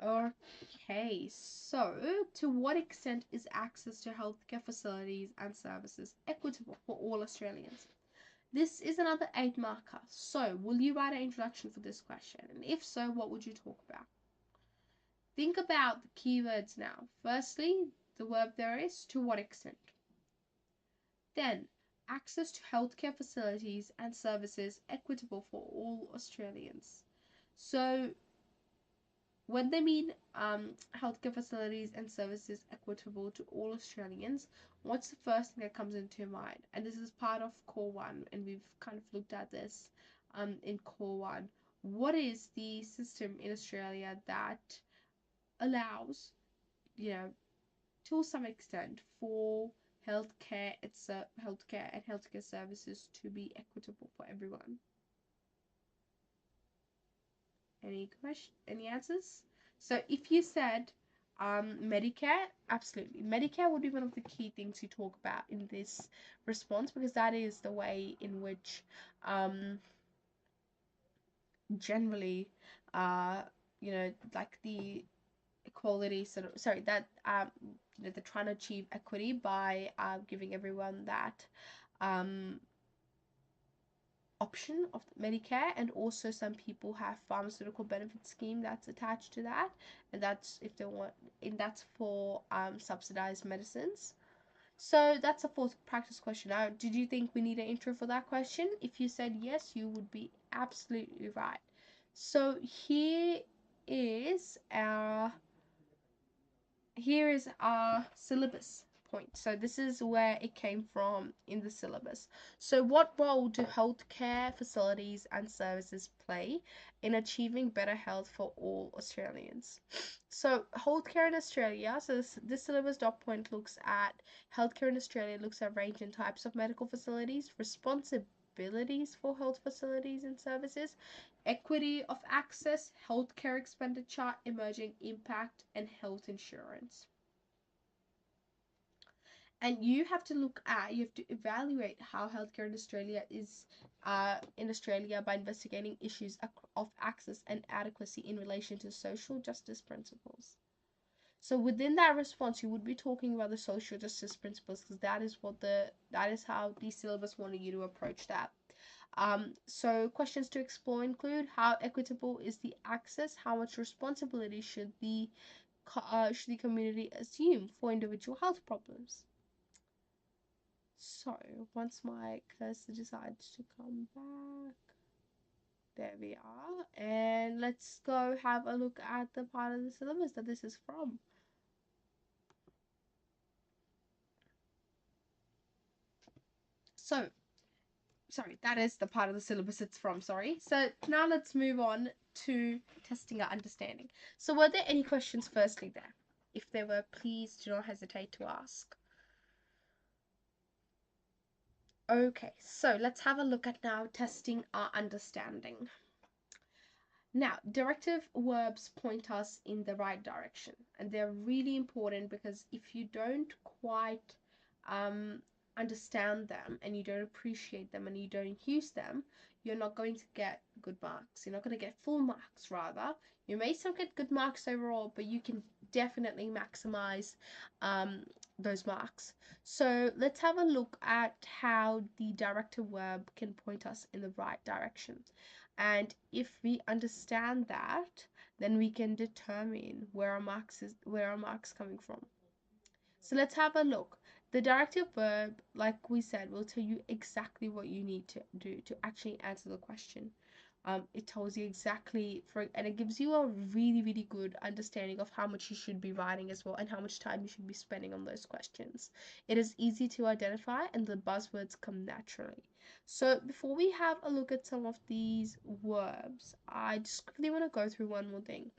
Okay, so to what extent is access to healthcare facilities and services equitable for all Australians? This is another 8 marker. So, will you write an introduction for this question? And if so, what would you talk about? Think about the keywords now. Firstly, the verb there is to what extent. Then, access to healthcare facilities and services equitable for all Australians. So, when they mean healthcare facilities and services equitable to all Australians, what's the first thing that comes into your mind? And this is part of Core 1, and we've kind of looked at this in Core 1. What is the system in Australia that allows, to some extent, for healthcare, healthcare and healthcare services to be equitable for everyone? Any answers? So if you said Medicare, absolutely. Medicare would be one of the key things you talk about in this response, because that is the way in which generally like the equality sort of, sorry, that they're trying to achieve equity by giving everyone that option of Medicare, and also some people have pharmaceutical benefit scheme that's attached to that, and that's if they want, and that's for subsidized medicines. So that's a fourth practice question. Now, did you think we need an intro for that question? If you said yes, you would be absolutely right. So here is our syllabus point. So this is where it came from in the syllabus. So what role do healthcare facilities and services play in achieving better health for all Australians? So healthcare in Australia, so this syllabus dot point looks at healthcare in Australia, looks at range and types of medical facilities, responsibilities for health facilities and services, equity of access, healthcare expenditure, emerging impact, and health insurance. And you have to evaluate how healthcare in Australia is in Australia by investigating issues of access and adequacy in relation to social justice principles. So within that response, you would be talking about the social justice principles, because that is how the syllabus wanted you to approach that. So questions to explore include: how equitable is the access? How much responsibility should the community assume for individual health problems? So once my cursor decides to come back, there we are, and let's go have a look at the part of the syllabus that this is from. So sorry, that is the part of the syllabus it's from, sorry. So now let's move on to testing our understanding. So were there any questions firstly there? If there were, please do not hesitate to ask. Okay, so let's have a look at now testing our understanding. Now, directive verbs point us in the right direction, and they're really important, because if you don't quite understand them, and you don't appreciate them, and you don't use them, you're not going to get good marks. You're not going to get full marks, rather. You may still get good marks overall, but you can definitely maximize those marks. So let's have a look at how the directive verb can point us in the right direction. And if we understand that, then we can determine where our marks coming from. So let's have a look. The directive verb, like we said, will tell you exactly what you need to do to actually answer the question. It tells you exactly and it gives you a really, really good understanding of how much you should be writing as well and how much time you should be spending on those questions. It is easy to identify and the buzzwords come naturally. So before we have a look at some of these verbs, I just quickly want to go through one more thing.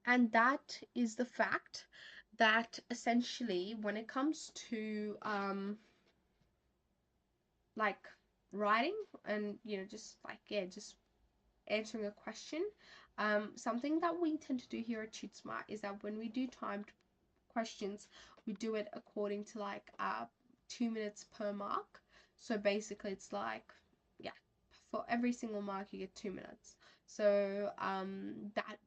And that is the fact that essentially when it comes to like writing and just just answering a question, something that we tend to do here at Shoot Smart is that when we do timed questions, we do it according to 2 minutes per mark. So basically it's for every single mark you get 2 minutes. So that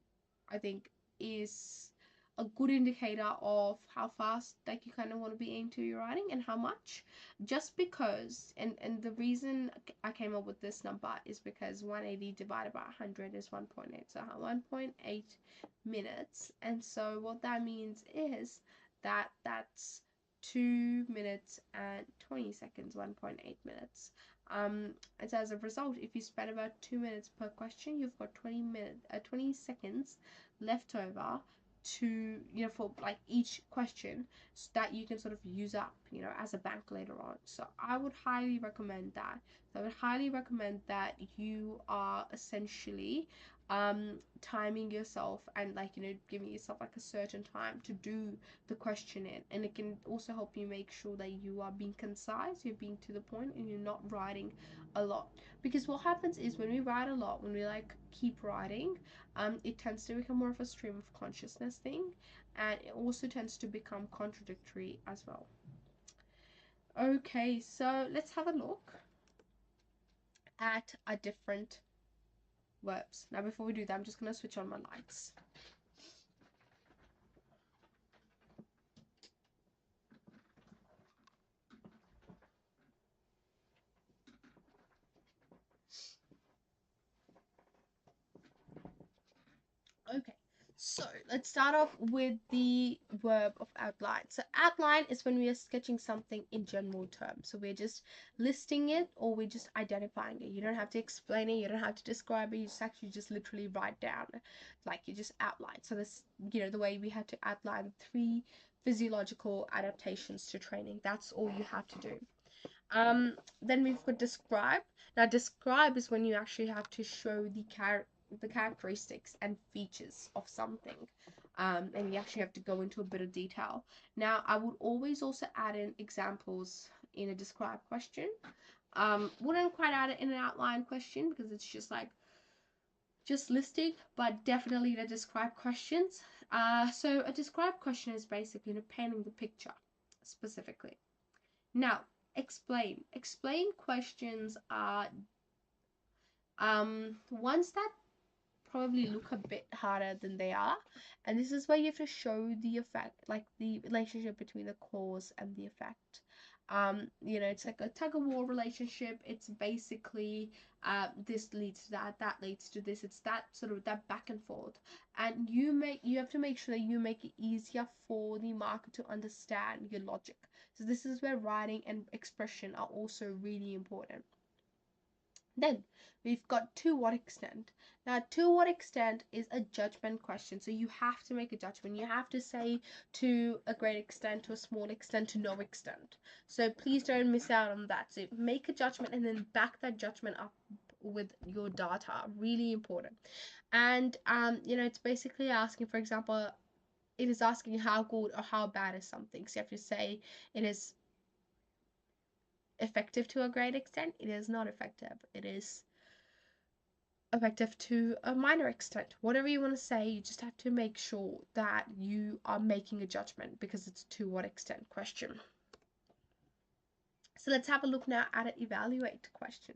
I think is a good indicator of how fast you kind of want to be aiming to your writing and how much. Just because, and the reason I came up with this number is because 180 divided by 100 is 1.8, so 1.8 minutes. And so what that means is that that's 2 minutes and 20 seconds, 1.8 minutes. And so as a result, if you spend about 2 minutes per question, you've got 20 seconds left over to for each question, so that you can sort of use up as a bank later on. So I would highly recommend that. You are essentially timing yourself and giving yourself a certain time to do the question in, and it can also help you make sure that you are being concise, you're being to the point, and you're not writing a lot. Because what happens is when we write a lot, when we keep writing, it tends to become more of a stream of consciousness thing, and it also tends to become contradictory as well. Okay, so let's have a look at a different verbs. Now before we do that, I'm just going to switch on my lights. Okay, so let's start off with the verb of outline. So outline is when we are sketching something in general terms. So we're just listing it, or we're just identifying it. You don't have to explain it, you don't have to describe it, you just actually just literally write down, you just outline. So this, the way we had to outline 3 physiological adaptations to training, that's all you have to do. Then we've got describe. Now describe is when you actually have to show the characteristics and features of something, and you actually have to go into a bit of detail. Now I would always also add in examples in a describe question. Wouldn't quite add it in an outline question because it's just listing, but definitely the describe questions. So a describe question is basically painting the picture specifically. Now explain questions are ones that probably look a bit harder than they are, and this is where you have to show the effect, the relationship between the cause and the effect. It's like a tug-of-war relationship. It's basically this leads to that leads to this. It's that sort of that back and forth, and you have to make sure that you make it easier for the marker to understand your logic. So this is where writing and expression are also really important. Then we've got to what extent. Now, to what extent is a judgment question. So you have to make a judgment. You have to say to a great extent, to a small extent, to no extent. So please don't miss out on that. So make a judgment and then back that judgment up with your data. Really important. And it's basically asking, for example, it is asking how good or how bad is something. So you have to say it is effective to a great extent. It is not effective. It is effective to a minor extent. Whatever you want to say, you just have to make sure that you are making a judgment because it's to what extent question. So let's have a look now at an evaluate question.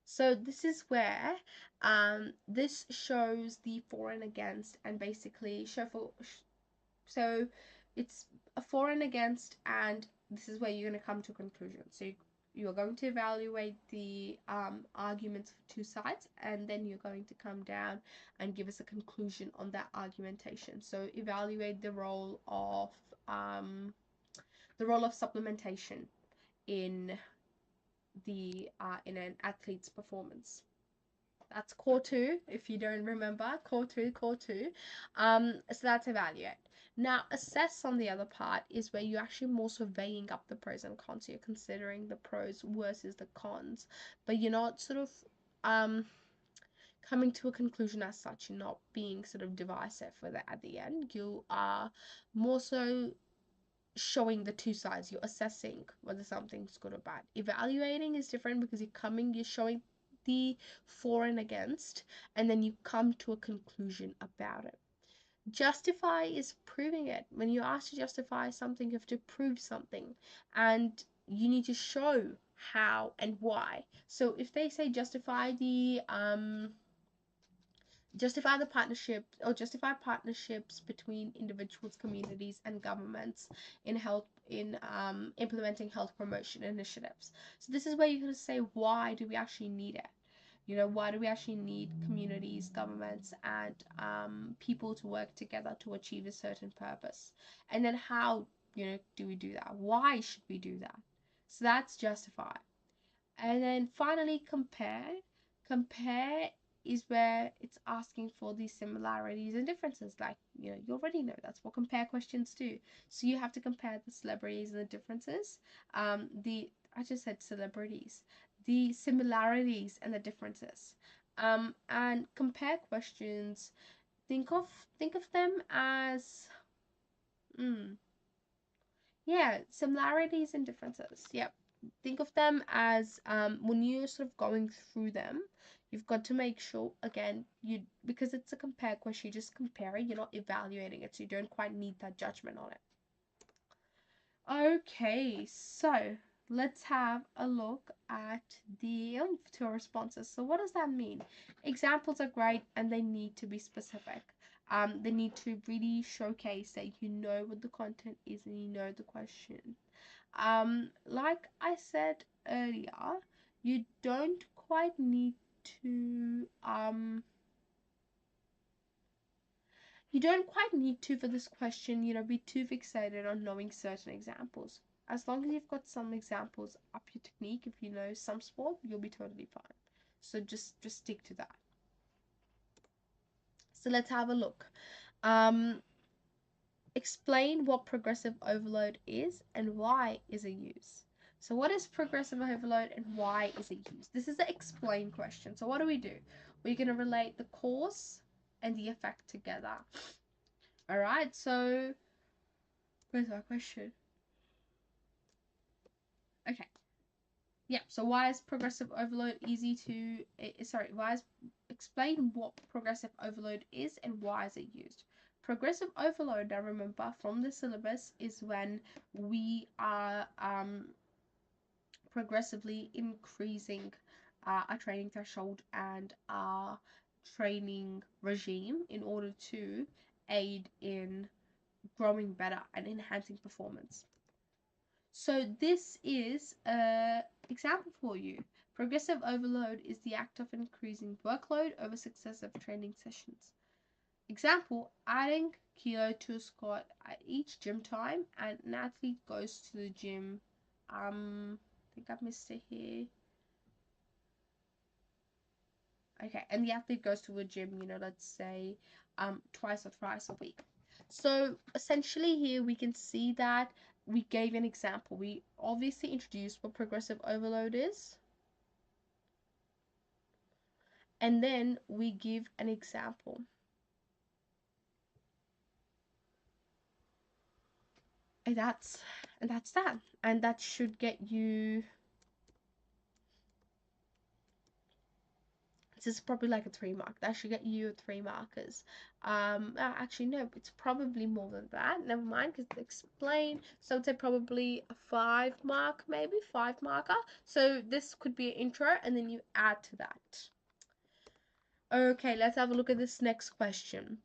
So this is where this shows the for and against, and basically so it's a for and against, and this is where you're going to come to a conclusion. So you're going to evaluate the arguments for two sides, and then you're going to come down and give us a conclusion on that argumentation. So evaluate the role of supplementation in in an athlete's performance. That's core two, if you don't remember, core two. So that's evaluate. Now, assess on the other part is where you're actually more surveying up the pros and cons. So you're considering the pros versus the cons, but you're not sort of um coming to a conclusion as such. You're not being sort of divisive with it at the end. You are more so showing the two sides. You're assessing whether something's good or bad. Evaluating is different because you're showing the for and against, and then you come to a conclusion about it. Justify is proving it. When you're asked to justify something, you have to prove something, and you need to show how and why. So if they say justify the partnership or justify partnerships between individuals, communities, and governments in implementing health promotion initiatives. So this is where you're going to say, why do we actually need it? Why do we actually need communities, governments, and people to work together to achieve a certain purpose? And then how do we do that? Why should we do that? So that's justify. And then finally, compare is where it's asking for these similarities and differences. Like, you already know that's what compare questions do. So you have to compare the celebrities and the differences. I just said celebrities, the similarities and the differences. And compare questions, think of them as yeah, similarities and differences. Yep. Think of them as when you're sort of going through them, you've got to make sure again because it's a compare question, you're just comparing, you're not evaluating it, so you don't quite need that judgment on it. Okay, so let's have a look at the two responses. So what does that mean? Examples are great and they need to be specific. They need to really showcase that you know what the content is and you know the question. Like I said earlier, you don't quite need to for this question, be too fixated on knowing certain examples. As long as you've got some examples up your technique, if you know some sport, you'll be totally fine. So just stick to that. So let's have a look. Explain what progressive overload is and why is it used. So what is progressive overload and why is it used? This is the explain question. So what do? We're going to relate the cause and the effect together. All right, so where's my question? Okay. Yeah, so why is progressive overload explain what progressive overload is and why is it used. Progressive overload, I remember from the syllabus, is when we are progressively increasing our training threshold and our training regime in order to aid in growing better and enhancing performance. So this is an example for you. Progressive overload is the act of increasing workload over successive training sessions. Example, adding kilo to a squat at each gym time, and an athlete goes to the gym. I think I've missed it here. Okay, and the athlete goes to a gym, let's say twice or thrice a week. So essentially here we can see that we gave an example. We obviously introduced what progressive overload is. And then we give an example. And that's that. And that should get you, this is probably like a 3 mark. That should get you 3 markers. Actually no, it's probably more than that. Never mind, because explain. So I'd say probably a 5 mark, maybe 5 marker. So this could be an intro, and then you add to that. Okay, let's have a look at this next question.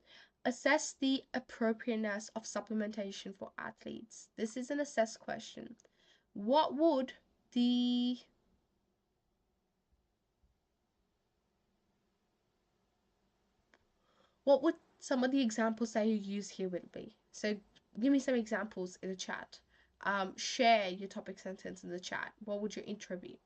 Assess the appropriateness of supplementation for athletes. This is an assess question. What would the what would some of the examples that you use here would be? So give me some examples in the chat. Share your topic sentence in the chat. What would your intro be?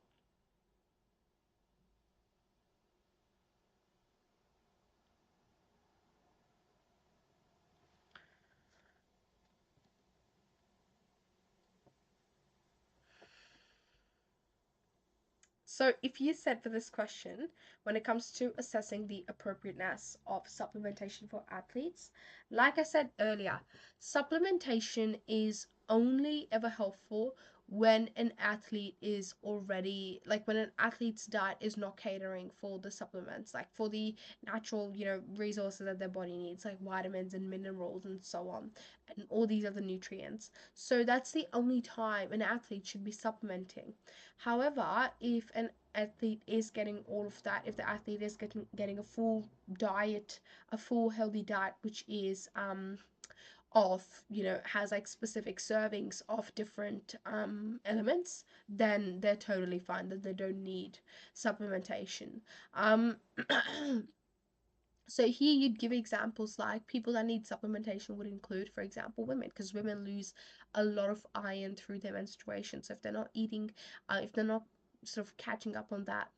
So if you said for this question, when it comes to assessing the appropriateness of supplementation for athletes, like I said earlier, supplementation is only ever helpful when an athlete is already, like when an athlete's diet is not catering for the supplements, like for the natural, resources that their body needs, like vitamins and minerals and so on, and all these other nutrients. So that's the only time an athlete should be supplementing. However, if an athlete is getting all of that, if the athlete is getting a full diet, a full healthy diet, which is of has like specific servings of different elements, then they're totally fine, that they don't need supplementation. um So here you'd give examples like people that need supplementation would include, for example, women, because women lose a lot of iron through their menstruation. So if they're not eating, if they're not sort of catching up on that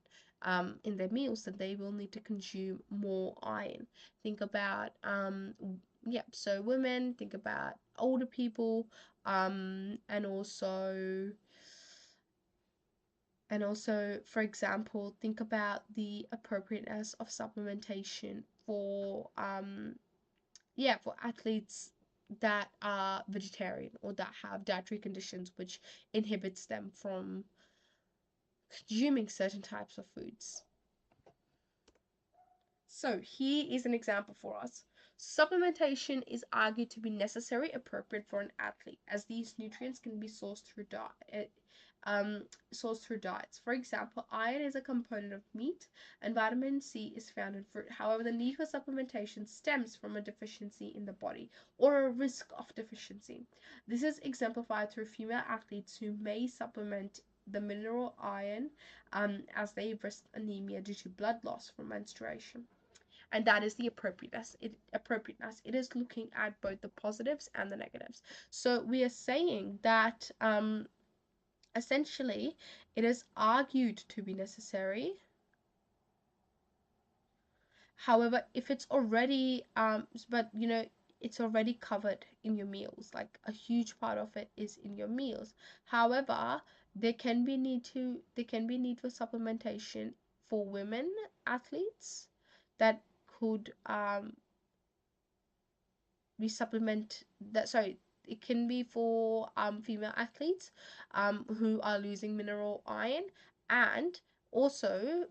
in their meals, then they will need to consume more iron. Think about, yeah, so women, think about older people, and also for example, think about the appropriateness of supplementation for for athletes that are vegetarian or that have dietary conditions which inhibits them from consuming certain types of foods. So here is an example for us. Supplementation is argued to be necessary, appropriate for an athlete, as these nutrients can be sourced through diets. For example, iron is a component of meat, and vitamin C is found in fruit. However, the need for supplementation stems from a deficiency in the body or a risk of deficiency. This is exemplified through female athletes who may supplement the mineral iron as they risk anemia due to blood loss from menstruation. And that is the appropriateness. It is looking at both the positives and the negatives. So we are saying that essentially it is argued to be necessary. However, if it's already but it's already covered in your meals, like a huge part of it is in your meals. However, there can be need for supplementation for women athletes that could we supplement that. Sorry, it can be for female athletes who are losing mineral iron, and also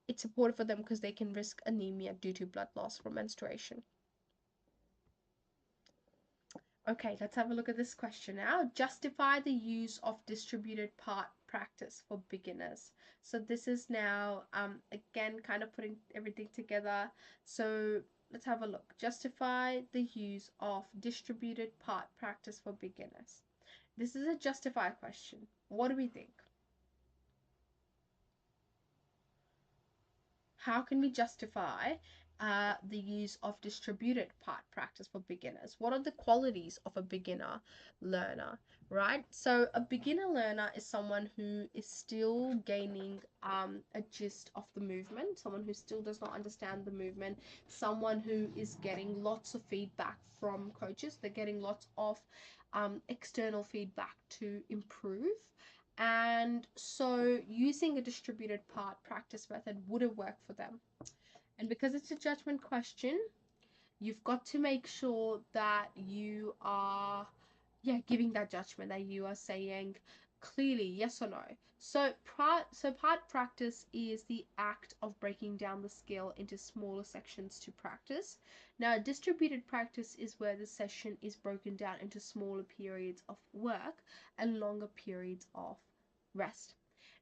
it's important for them because they can risk anemia due to blood loss from menstruation. Okay, let's have a look at this question now. Justify the use of distributed part practice for beginners. So this is now, again, kind of putting everything together. So let's have a look. Justify the use of distributed part practice for beginners. This is a justify question. What do we think? How can we justify the use of distributed part practice for beginners? What are the qualities of a beginner learner, right? So a beginner learner is someone who is still gaining a gist of the movement, someone who still does not understand the movement, someone who is getting lots of feedback from coaches. They're getting lots of external feedback to improve. And so using a distributed part practice method would have worked for them. And because it's a judgment question, you've got to make sure that you are giving that judgment, that you are saying clearly yes or no. So part practice is the act of breaking down the skill into smaller sections to practice. Now distributed practice is where the session is broken down into smaller periods of work and longer periods of rest.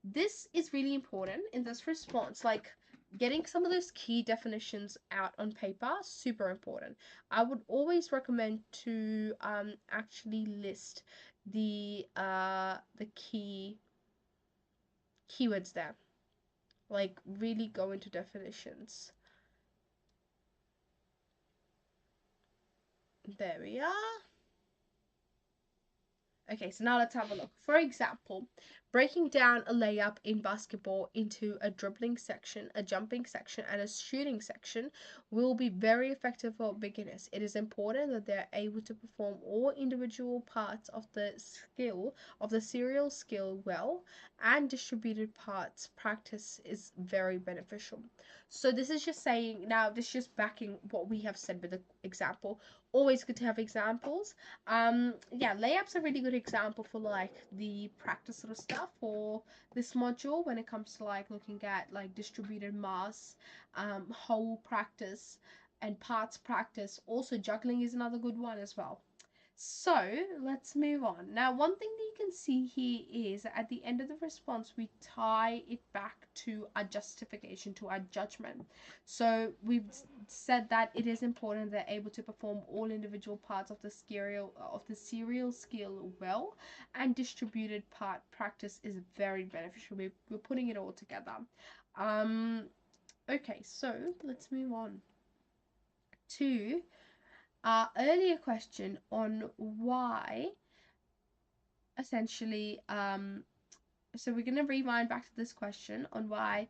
This is really important in this response, like getting some of those key definitions out on paper, super important. I would always recommend to actually list the key keywords there. Like, really go into definitions. There we are. Okay, so now let's have a look. For example, breaking down a layup in basketball into a dribbling section, a jumping section, and a shooting section will be very effective for beginners. It is important that they are able to perform all individual parts of the serial skill well, and distributed parts practice is very beneficial. So this is just saying, now this is just backing what we have said with the example. Always good to have examples. Yeah, layup's a really good example for like the practice sort of stuff for this module when it comes to like looking at like distributed mass, whole practice, and parts practice. Also, juggling is another good one as well. So let's move on. Now, one thing that you can see here is at the end of the response, we tie it back to our justification, to our judgment. So we've said that it is important they're able to perform all individual parts of the serial skill well, and distributed part practice is very beneficial. We're putting it all together. Okay, so let's move on to our earlier question on why essentially so we're going to rewind back to this question on why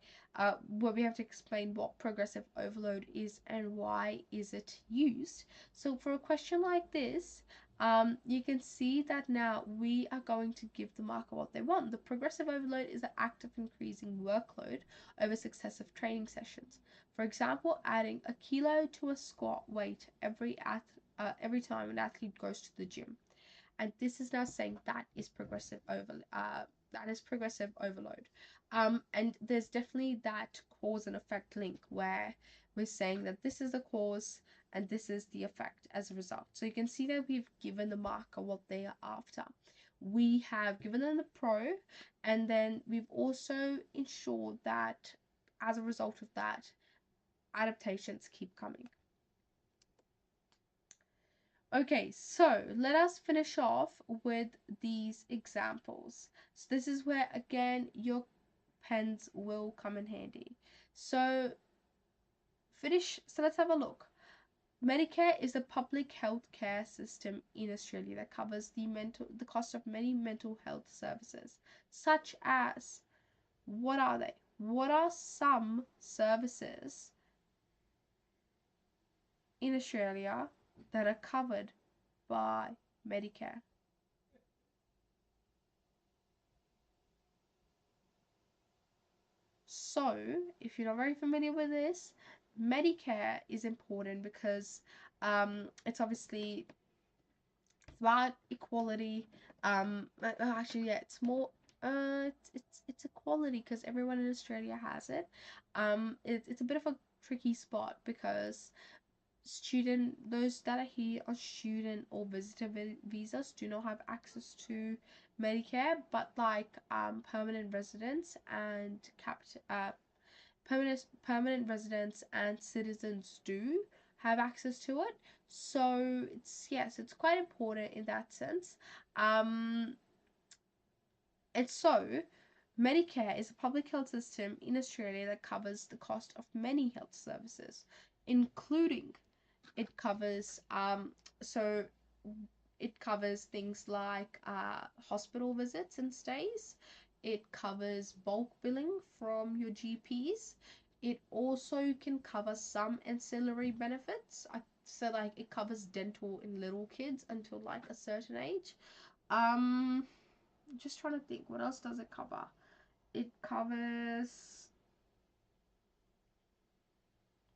where we have to explain what progressive overload is and why is it used. So for a question like this, you can see that now we are going to give the marker what they want. The progressive overload is the act of increasing workload over successive training sessions. For example, adding a kilo to a squat weight every time an athlete goes to the gym. And this is now saying that is progressive overload. And there's definitely that cause and effect link where we're saying that this is the cause and this is the effect as a result. So you can see that we've given the marker what they are after. We have given them the pro, and then we've also ensured that as a result of that, adaptations keep coming. Okay, so let us finish off with these examples. So this is where, again, your pens will come in handy. So let's have a look. Medicare is a public health care system in Australia that covers the cost of many mental health services, such as, what are they? What are some services in Australia that are covered by Medicare? So, if you're not very familiar with this, Medicare is important because it's obviously about equality. Actually, yeah, it's more. It's equality because everyone in Australia has it. It's a bit of a tricky spot because those that are here on student or visitor visas do not have access to Medicare, but like permanent residents and permanent residents and citizens do have access to it. So it's quite important in that sense. And so Medicare is a public health system in Australia that covers the cost of many health services, including it covers so it covers things like hospital visits and stays. It covers bulk billing from your GPs. It also can cover some ancillary benefits. So like it covers dental in little kids until like a certain age. I'm just trying to think, what else does it cover? It covers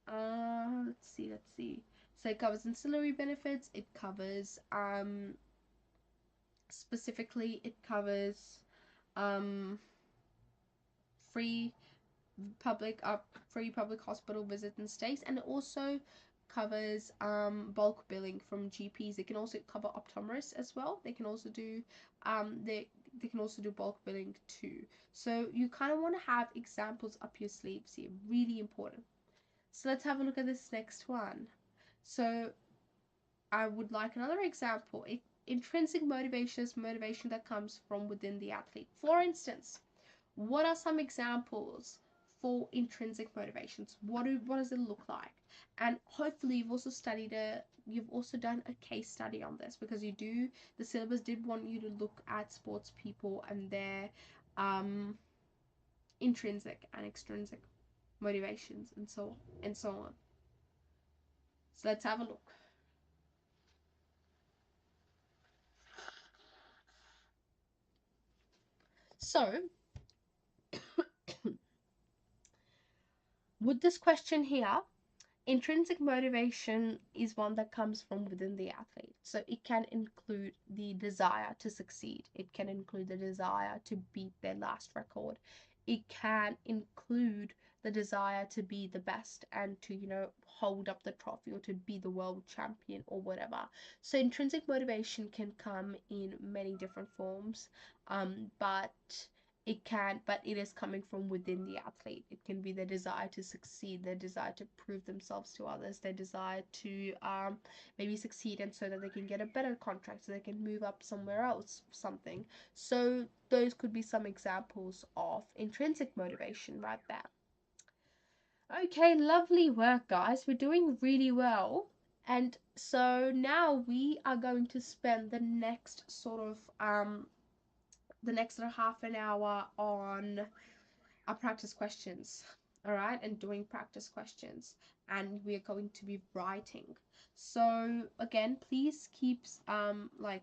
let's see. So it covers ancillary benefits. It covers specifically it covers um free free public hospital visits and stays, and it also covers bulk billing from GPs. It can also cover optometrists as well. They can also do they can also do bulk billing too. So you kind of want to have examples up your sleeves here, really important. So let's have a look at this next one. So I would like another example. Intrinsic motivation is motivation that comes from within the athlete. For instance, what are some examples for intrinsic motivations? What does it look like? And hopefully you've also done a case study on this, because the syllabus did want you to look at sports people and their intrinsic and extrinsic motivations and so on. So let's have a look. So with this question here, intrinsic motivation is one that comes from within the athlete. So it can include the desire to succeed. It can include the desire to beat their last record. It can include the desire to be the best and to, hold up the trophy or to be the world champion or whatever. So intrinsic motivation can come in many different forms, but it is coming from within the athlete. It can be their desire to succeed, their desire to prove themselves to others, their desire to maybe succeed and so that they can get a better contract, so they can move up somewhere else, something. So those could be some examples of intrinsic motivation right there. Okay, lovely work, guys. We're doing really well. And so now we are going to spend the next half an hour on our practice questions. All right, and doing practice questions, and we're going to be writing. So again, please keep like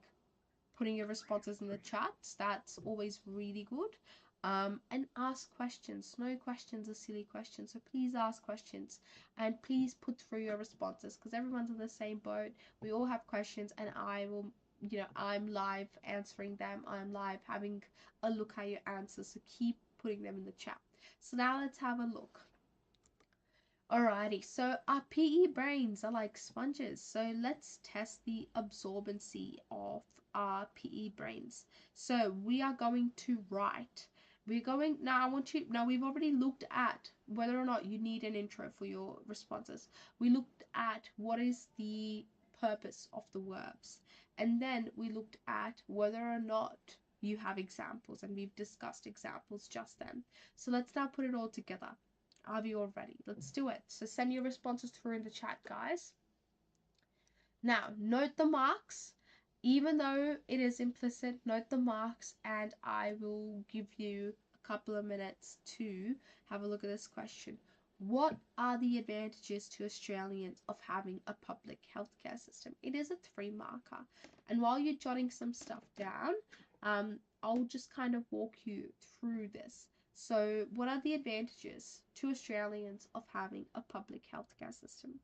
putting your responses in the chats. That's always really good. And ask questions. No questions are silly questions, so please ask questions and please put through your responses, because everyone's in the same boat. We all have questions, and I'm live answering them. I'm live having a look at your answers, so keep putting them in the chat. So now let's have a look. Alrighty, so our PE brains are like sponges, so let's test the absorbency of our PE brains. So we are going to write. We've already looked at whether or not you need an intro for your responses. We looked at what is the purpose of the verbs, and then we looked at whether or not you have examples, and we've discussed examples just then. So let's now put it all together. Are you all ready? Let's do it. So send your responses through in the chat, guys. Now, note the marks. Even though it is implicit, note the marks, and I will give you a couple of minutes to have a look at this question. What are the advantages to Australians of having a public healthcare system? It is a 3-marker. And while you're jotting some stuff down, I'll just kind of walk you through this. So what are the advantages to Australians of having a public healthcare system?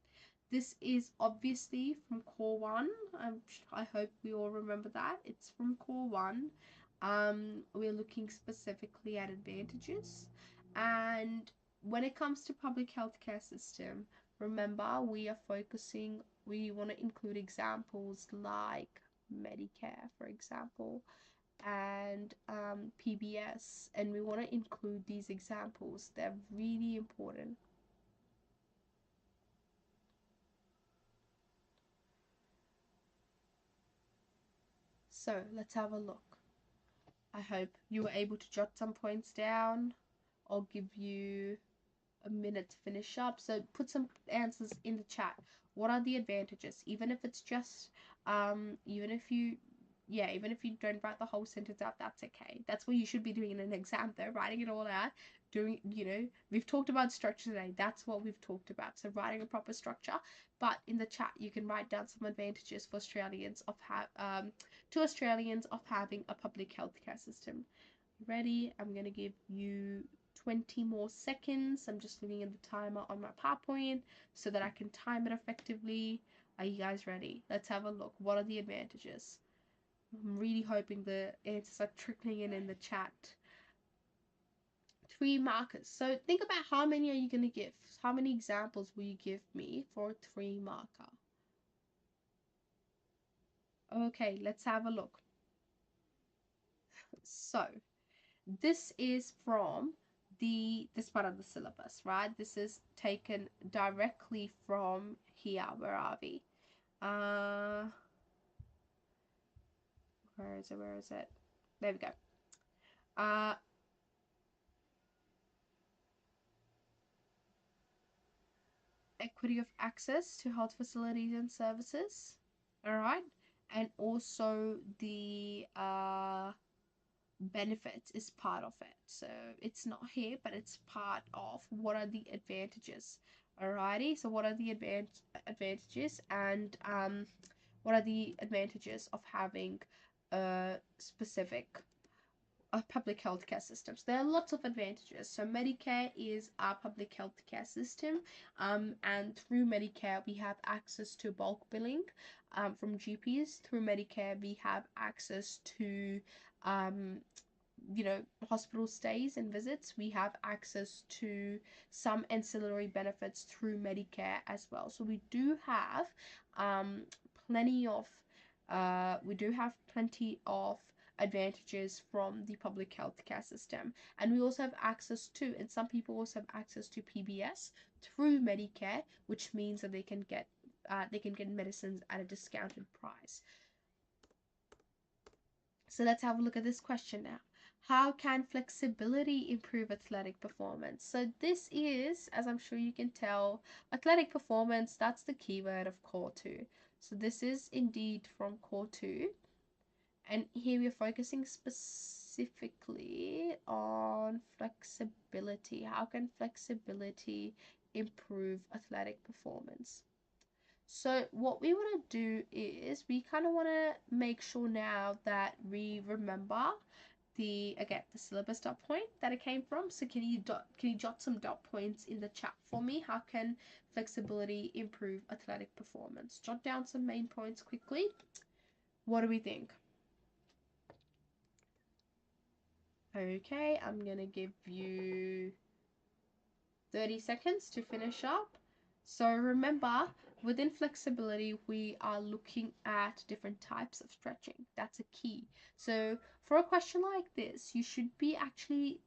This is obviously from Core 1. I hope we all remember that. It's from Core 1. We're looking specifically at advantages. And when it comes to public healthcare system, remember we want to include examples like Medicare, for example, and PBS, and we want to include these examples. They're really important. So let's have a look. I hope you were able to jot some points down. I'll give you a minute to finish up. So put some answers in the chat. What are the advantages? Even if it's just, even if you don't write the whole sentence out, that's okay. That's what you should be doing in an exam though, writing it all out. We've talked about structure today. That's what we've talked about. So writing a proper structure. But in the chat, you can write down some advantages for Australians of having a public healthcare system. Ready? I'm gonna give you 20 more seconds. I'm just looking at the timer on my PowerPoint so that I can time it effectively. Are you guys ready? Let's have a look. What are the advantages? I'm really hoping the answers are trickling in the chat. 3 markers. So think about how many are you going to give? How many examples will you give me for a 3 marker? Okay, let's have a look. So this is from this part of the syllabus, right? This is taken directly from here. Where are we? Where is it? There we go. equity of access to health facilities and services. All right, and also the benefits is part of it. So it's not here, but it's part of what are the advantages. Alrighty, so what are the advantages, and what are the advantages of having a specific public healthcare systems? There are lots of advantages. So Medicare is our public healthcare system, and through Medicare we have access to bulk billing from GPs. Through Medicare we have access to um, hospital stays and visits. We have access to some ancillary benefits through Medicare as well. So um, plenty of plenty of advantages from the public healthcare system, and we also have access to, and some people also have access to PBS through Medicare, which means that they can get medicines at a discounted price. So let's have a look at this question now. How can flexibility improve athletic performance? So this is, as I'm sure you can tell, athletic performance, that's the keyword of core 2. So this is indeed from core 2. And here we're focusing specifically on flexibility. How can flexibility improve athletic performance? So what we want to do is we kind of want to make sure now that we remember the syllabus dot point that it came from. So can you jot some dot points in the chat for me? How can flexibility improve athletic performance? Jot down some main points quickly. What do we think? Okay, I'm gonna give you 30 seconds to finish up. So remember, within flexibility, we are looking at different types of stretching. That's a key. So for a question like this, you should be actually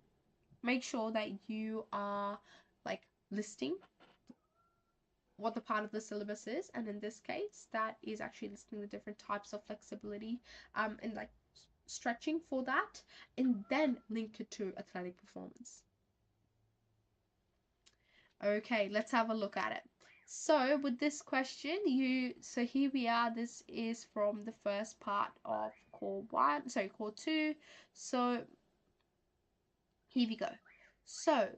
make sure that you are like listing what the part of the syllabus is, and in this case, that is actually listing the different types of flexibility and like stretching for that, and then link it to athletic performance. Okay, let's have a look at it. So with this question, so here we are. This is from the first part of core 2. So here we go. So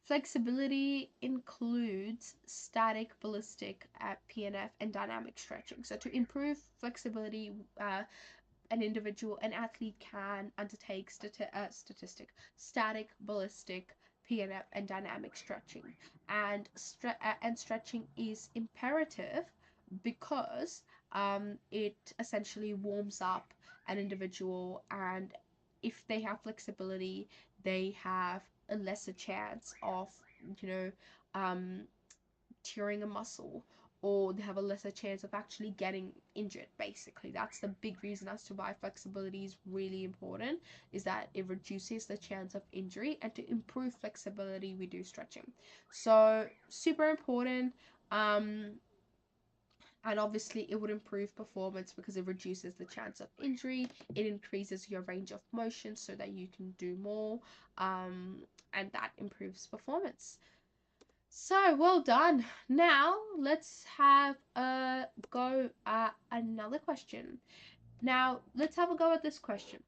flexibility includes static, ballistic, PNF, and dynamic stretching. So to improve flexibility, an athlete can undertake static, ballistic, PNF, and dynamic stretching. And stretching is imperative because it essentially warms up an individual, and if they have flexibility, they have a lesser chance of, you know, um, tearing a muscle, or they have a lesser chance of actually getting injured. Basically, that's the big reason as to why flexibility is really important, is that it reduces the chance of injury, and to improve flexibility we do stretching. So super important. And obviously it would improve performance because it reduces the chance of injury, it increases your range of motion so that you can do more, and that improves performance. So well done. Now let's have a go at another question. Now let's have a go at this question.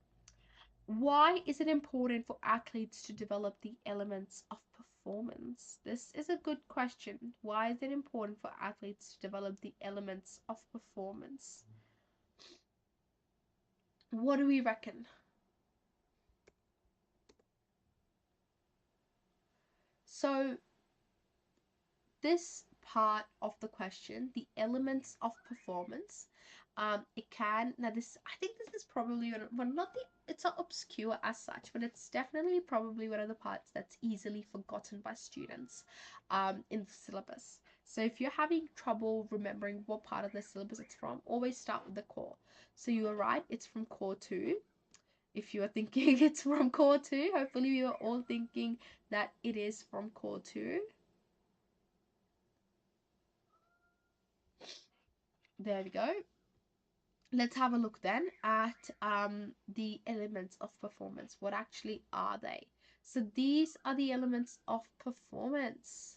Why is it important for athletes to develop the elements of performance? This is a good question. Why is it important for athletes to develop the elements of performance? What do we reckon? So this part of the question, the elements of performance, it can, now this, I think this is probably it's not obscure as such, but it's definitely probably one of the parts that's easily forgotten by students in the syllabus. So if you're having trouble remembering what part of the syllabus it's from, always start with the core. So you are right, it's from core 2. If you are thinking it's from core 2, hopefully we are all thinking that it is from core 2. There we go. Let's have a look then at the elements of performance. What actually are they? So these are the elements of performance.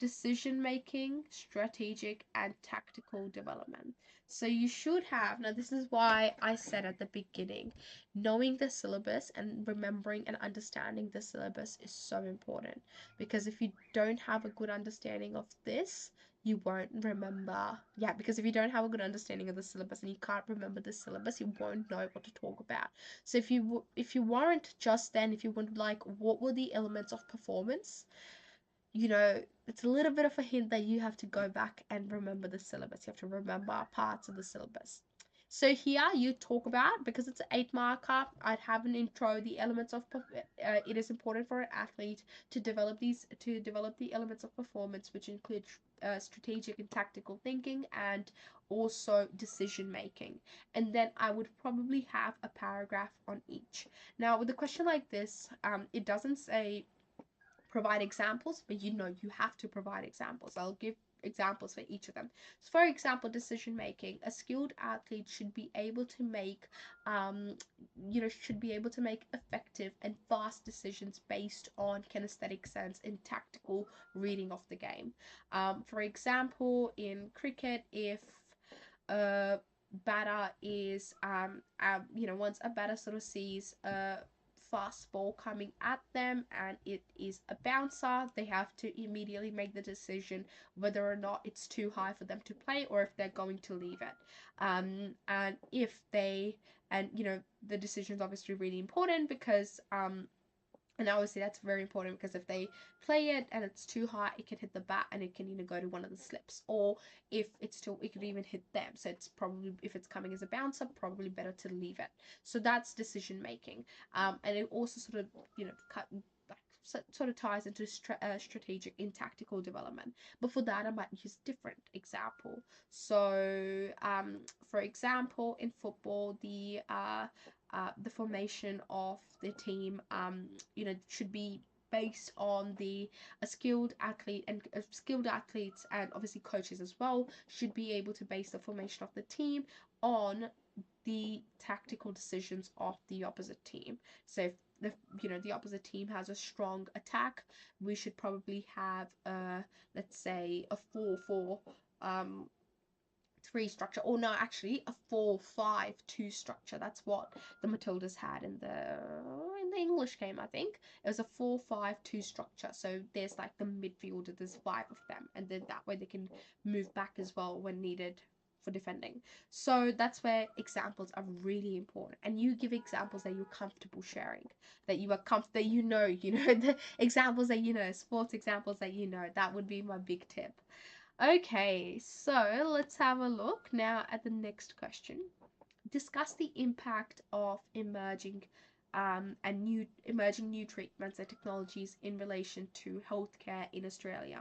decision making, strategic, and tactical development. So you should have, now this is why I said at the beginning, knowing the syllabus and remembering and understanding the syllabus is so important, because if you don't have a good understanding of this, you won't remember. Yeah, because if you don't have a good understanding of the syllabus and you can't remember the syllabus, you won't know what to talk about. So if you weren't just then, if you would like, what were the elements of performance, you know, it's a little bit of a hint that you have to go back and remember the syllabus. You have to remember parts of the syllabus. So here you talk about, because it's an 8 marker, I'd have an intro, the elements of, it is important for an athlete to develop the elements of performance, which include strategic and tactical thinking and also decision making. And then I would probably have a paragraph on each. Now with a question like this, it doesn't say provide examples, but you have to provide examples. I'll give examples for each of them. So for example, decision making, a skilled athlete should be able to make effective and fast decisions based on kinesthetic sense and tactical reading of the game. For example, in cricket, if a batter is once a batter sort of sees a fast ball coming at them and it is a bouncer, they have to immediately make the decision whether or not it's too high for them to play or if they're going to leave it. And if they, and the decision is obviously really important because and obviously that's very important, because if they play it and it's too high, it can hit the bat and it can go to one of the slips. Or if it's too, it could even hit them. So it's probably, if it's coming as a bouncer, probably better to leave it. So that's decision making. And it also sort of, sort of ties into strategic in tactical development. But for that, I might use different example. So, for example, in football, the formation of the team, should be based on a skilled athlete, and skilled athletes and obviously coaches as well should be able to base the formation of the team on the tactical decisions of the opposite team. So if the opposite team has a strong attack, we should probably have let's say a 4-4 3 structure, or no, actually a 4-5-2 structure. That's what the Matildas had in the English game. I think it was a 4-5-2 structure. So there's like the midfielder, there's 5 of them, and then that way they can move back as well when needed for defending. So that's where examples are really important, and you give examples that you're comfortable sharing, that you are that the examples that sports examples that that would be my big tip. Okay, so let's have a look now at the next question. Discuss the impact of emerging new treatments and technologies in relation to healthcare in Australia.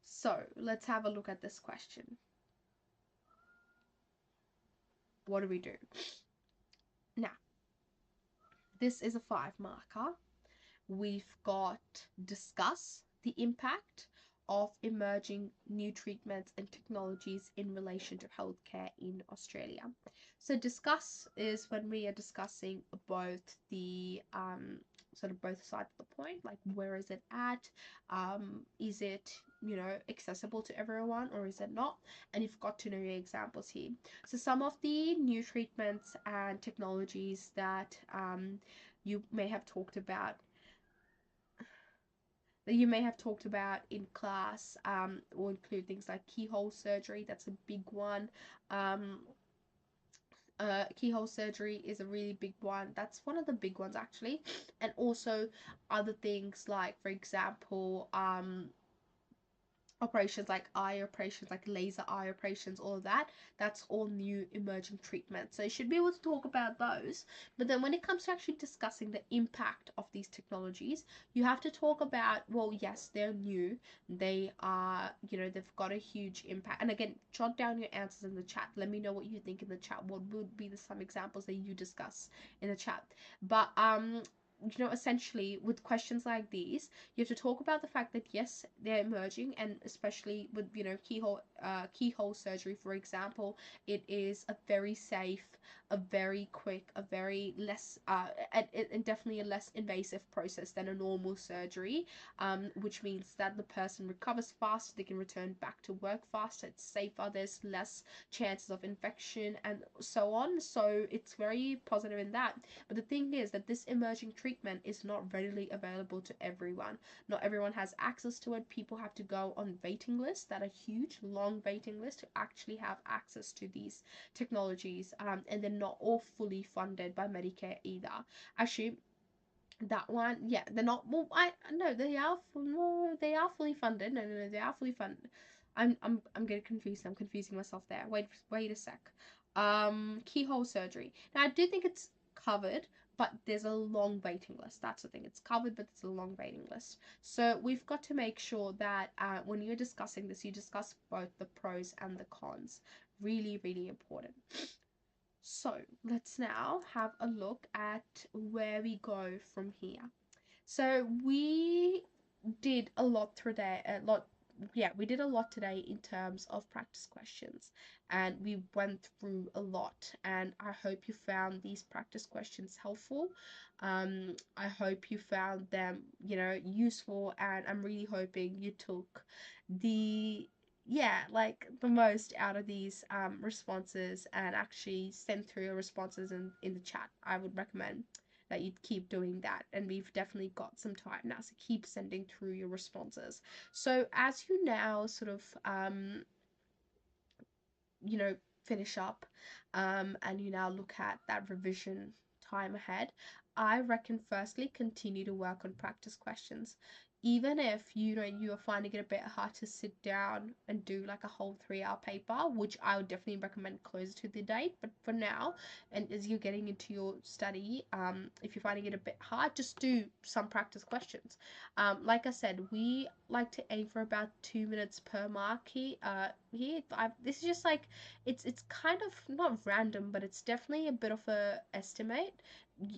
So let's have a look at this question. What do we do? Now, this is a 5-marker. We've got discuss the impact of emerging new treatments and technologies in relation to healthcare in Australia. So discuss is when we are discussing both the sort of both sides of the point, like where is it at, is it accessible to everyone or is it not, and you've got to know your examples here. So some of the new treatments and technologies that you may have talked about in class will include things like keyhole surgery. That's a big one. Keyhole surgery is a really big one. That's one of the big ones actually. And also other things like, for example, operations like eye operations, like laser eye operations, all of that, that's all new emerging treatments. So you should be able to talk about those. But then when it comes to actually discussing the impact of these technologies, you have to talk about, well, yes, they're new, they are, they've got a huge impact. And again, jot down your answers in the chat. Let me know what you think in the chat. What would be some examples that you discuss in the chat? But essentially with questions like these, you have to talk about the fact that yes, they're emerging, and especially with keyhole surgery, for example, it is a very safe a very quick, a very less, and definitely a less invasive process than a normal surgery, which means that the person recovers faster, they can return back to work faster, it's safer, there's less chances of infection, and so on. So it's very positive in that. But the thing is that this emerging treatment is not readily available to everyone. Not everyone has access to it. People have to go on waiting lists that are huge, long waiting lists to actually have access to these technologies, and they're not all fully funded by Medicare either. Actually, that one, yeah, they're not. Well, I no, they are. No, they are fully funded. No, no, no, they are fully funded. I'm getting confused. I'm confusing myself there. Wait a sec. Keyhole surgery. Now I do think it's covered, but there's a long waiting list. That's the thing. It's covered, but it's a long waiting list. So we've got to make sure that when you're discussing this, you discuss both the pros and the cons. Really, really important. So let's now have a look at where we go from here. So we did a lot today, we did a lot today in terms of practice questions, and we went through a lot, and I hope you found these practice questions helpful. I hope you found them, useful, and I'm really hoping you took the like the most out of these responses and actually send through your responses in the chat. I would recommend that you keep doing that, and we've definitely got some time now, so keep sending through your responses. So as you now sort of finish up, and you now look at that revision time ahead, I reckon firstly continue to work on practice questions. Even if you are finding it a bit hard to sit down and do like a whole 3 hour paper, which I would definitely recommend closer to the date. But for now, and as you're getting into your study, if you're finding it a bit hard, just do some practice questions. Like I said, we like to aim for about 2 minutes per mark here. This is just like it's kind of not random, but it's definitely a bit of a estimate.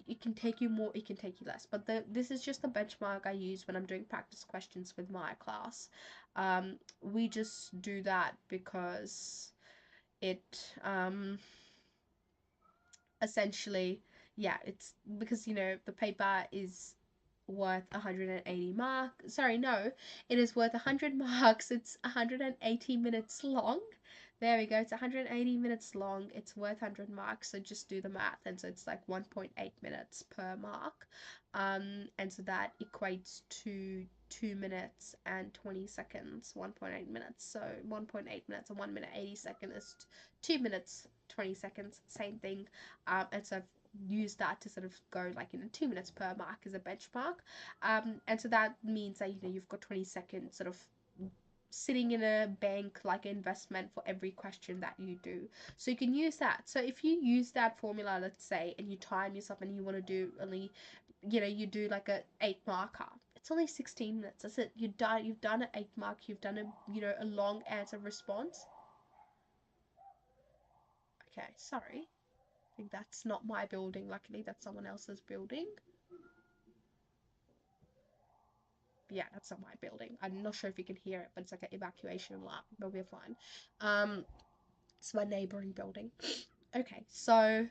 It can take you more, it can take you less, but this is just the benchmark I use when I'm doing practice questions with my class. We just do that because it essentially, yeah, it's because the paper is worth 180 marks. Sorry, no, it is worth 100 marks. It's 180 minutes long. There we go. It's 180 minutes long. It's worth 100 marks. So just do the math. And so it's like 1.8 minutes per mark. And so that equates to 2 minutes and 20 seconds. 1.8 minutes. So 1.8 minutes and 1 minute 80 seconds is 2 minutes 20 seconds. Same thing. And so I've use that to sort of go like 2 minutes per mark as a benchmark, and so that means that you've got 20 seconds sort of sitting in a bank like investment for every question that you do. So you can use that. So if you use that formula, let's say, and you time yourself and you want to do only, you do like a 8 marker, it's only 16 minutes. That's it. You've done an 8 mark. You've done a long answer response. Okay, sorry, I think that's not my building. Luckily, that's someone else's building. Yeah, that's not my building. I'm not sure if you can hear it, but it's like an evacuation alarm, but we're fine. It's my neighboring building. Okay, so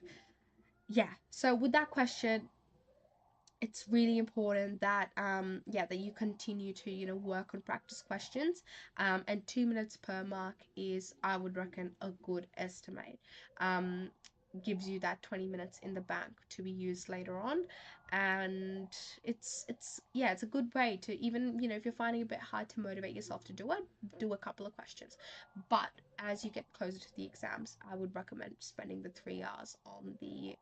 yeah, so with that question, it's really important that that you continue to work on practice questions, and 2 minutes per mark is, I would reckon, a good estimate. um Gives you that 20 minutes in the bank to be used later on, and it's a good way to, even if you're finding it a bit hard to motivate yourself to do it, do a couple of questions. But as you get closer to the exams, I would recommend spending the 3 hours on the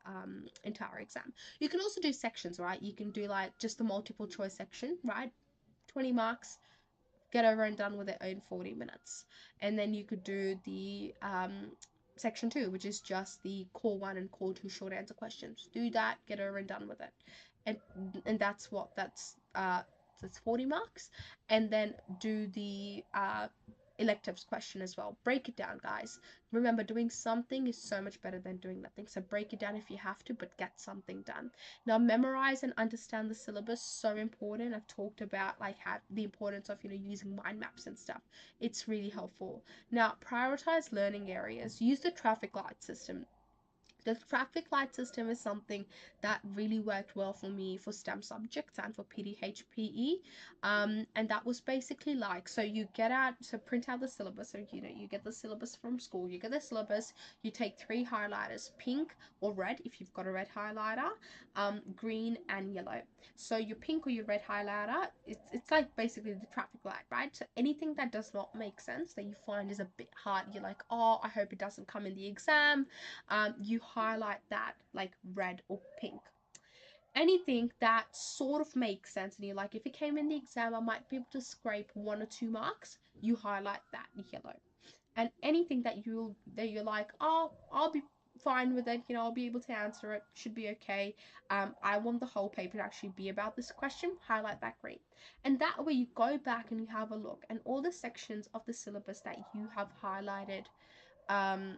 entire exam. You can also do sections, right? You can do like just the multiple choice section, right? 20 marks, get over and done with it in 40 minutes. And then you could do the section 2, which is just the core 1 and core 2 short answer questions. Do that, get over and done with it. And that's 40 marks. And then do the electives question as well. Break it down, guys. Remember, doing something is so much better than doing nothing. So break it down if you have to, but get something done. Now, memorize and understand the syllabus, so important. I've talked about like the importance of using mind maps and stuff. It's really helpful. Now, prioritize learning areas. Use the traffic light system. The traffic light system is something that really worked well for me for STEM subjects and for PDHPE. And that was basically like, so you get out, so print out the syllabus. So, you get the syllabus from school, you get the syllabus, you take three highlighters, pink or red if you've got a red highlighter, green and yellow. So your pink or your red highlighter, it's like basically the traffic light, right? So anything that does not make sense, that you find is a bit hard, you're like, oh, I hope it doesn't come in the exam, you highlight that like red or pink. Anything that sort of makes sense and you're like, if it came in the exam, I might be able to scrape 1 or 2 marks, you highlight that yellow. And anything that you're like, oh, I'll be fine with it, I'll be able to answer it, should be okay. I want the whole paper to actually be about this question, highlight that green. And that way you go back and you have a look, and all the sections of the syllabus um,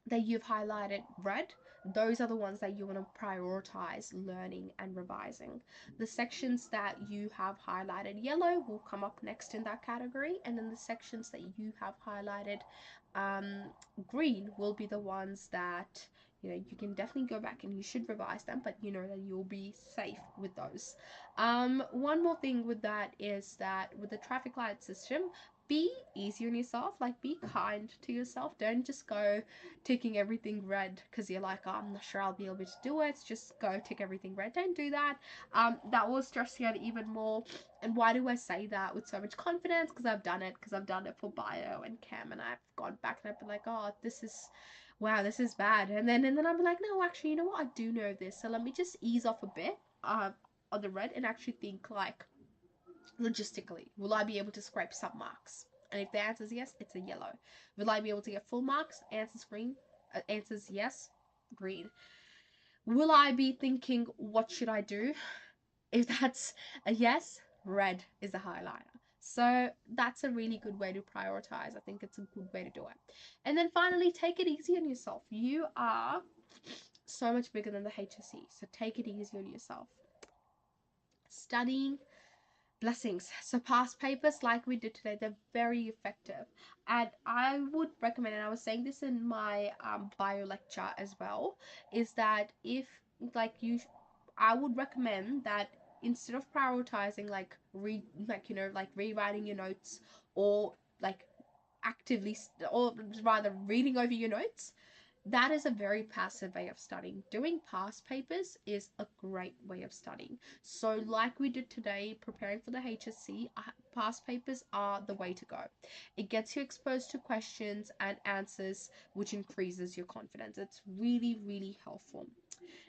that you've highlighted red, those are the ones that you want to prioritize learning and revising. The sections that you have highlighted yellow will come up next in that category, and then the sections that you have highlighted um, green will be the ones that you can definitely go back and you should revise them, but you know that you'll be safe with those. One more thing with that is that with the traffic light system, be easy on yourself, like be kind to yourself. Don't just go ticking everything red because you're like, oh, I'm not sure I'll be able to do it. Just go tick everything red. Don't do that. That will stress you out even more. And why do I say that with so much confidence? Because I've done it. Because I've done it for bio and chem, and I've gone back and I've been like, oh, this is, wow, this is bad. And then I'm like, no, actually, you know what? I do know this. So let me just ease off a bit on the red and actually think like, logistically, will I be able to scrape some marks? And if the answer is yes, it's a yellow. Will I be able to get full marks? Answers green. Answers yes, green. Will I be thinking, what should I do? If that's a yes, red is a highlighter. So that's a really good way to prioritize. I think it's a good way to do it. And then finally, take it easy on yourself. You are so much bigger than the HSC, so take it easy on yourself. Studying blessings. So past papers like we did today, they're very effective. And I would recommend, and I was saying this in my bio lecture as well, is that if like you, I would recommend that instead of prioritizing like rewriting your notes or like actively or rather reading over your notes, that is a very passive way of studying. Doing past papers is a great way of studying. So like we did today, preparing for the HSC, past papers are the way to go. It gets you exposed to questions and answers, which increases your confidence. It's really, really helpful.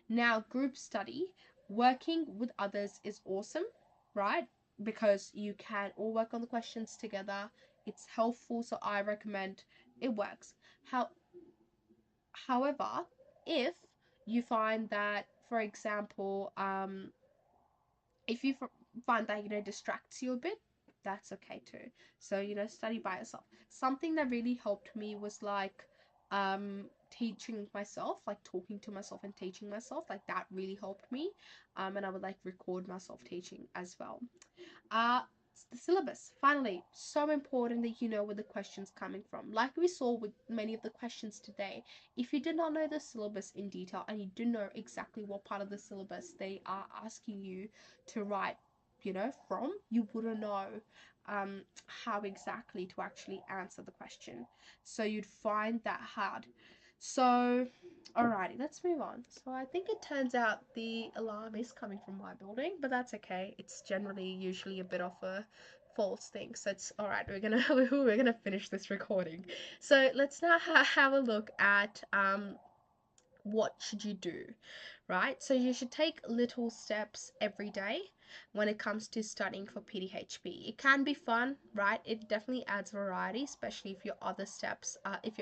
Now, group study, working with others is awesome, right? Because you can all work on the questions together. It's helpful, so I recommend it works. How However, if you find that, for example, if you find that distracts you a bit, that's okay too. So study by yourself. Something that really helped me was like teaching myself, like talking to myself and teaching myself. Like that really helped me. And I would like record myself teaching as well. Uh, the syllabus, finally, so important that you know where the question's coming from. Like we saw with many of the questions today, if you did not know the syllabus in detail and you didn't know exactly what part of the syllabus they are asking you to write, from, you wouldn't know how exactly to actually answer the question. So you'd find that hard. So, alrighty, let's move on. So I think it turns out the alarm is coming from my building, but that's okay. It's generally usually a bit of a false thing. So it's all right. We're gonna finish this recording. So let's now have a look at what should you do, right? So you should take little steps every day when it comes to studying for PDHP. It can be fun, right? It definitely adds variety, especially if your other steps, um, if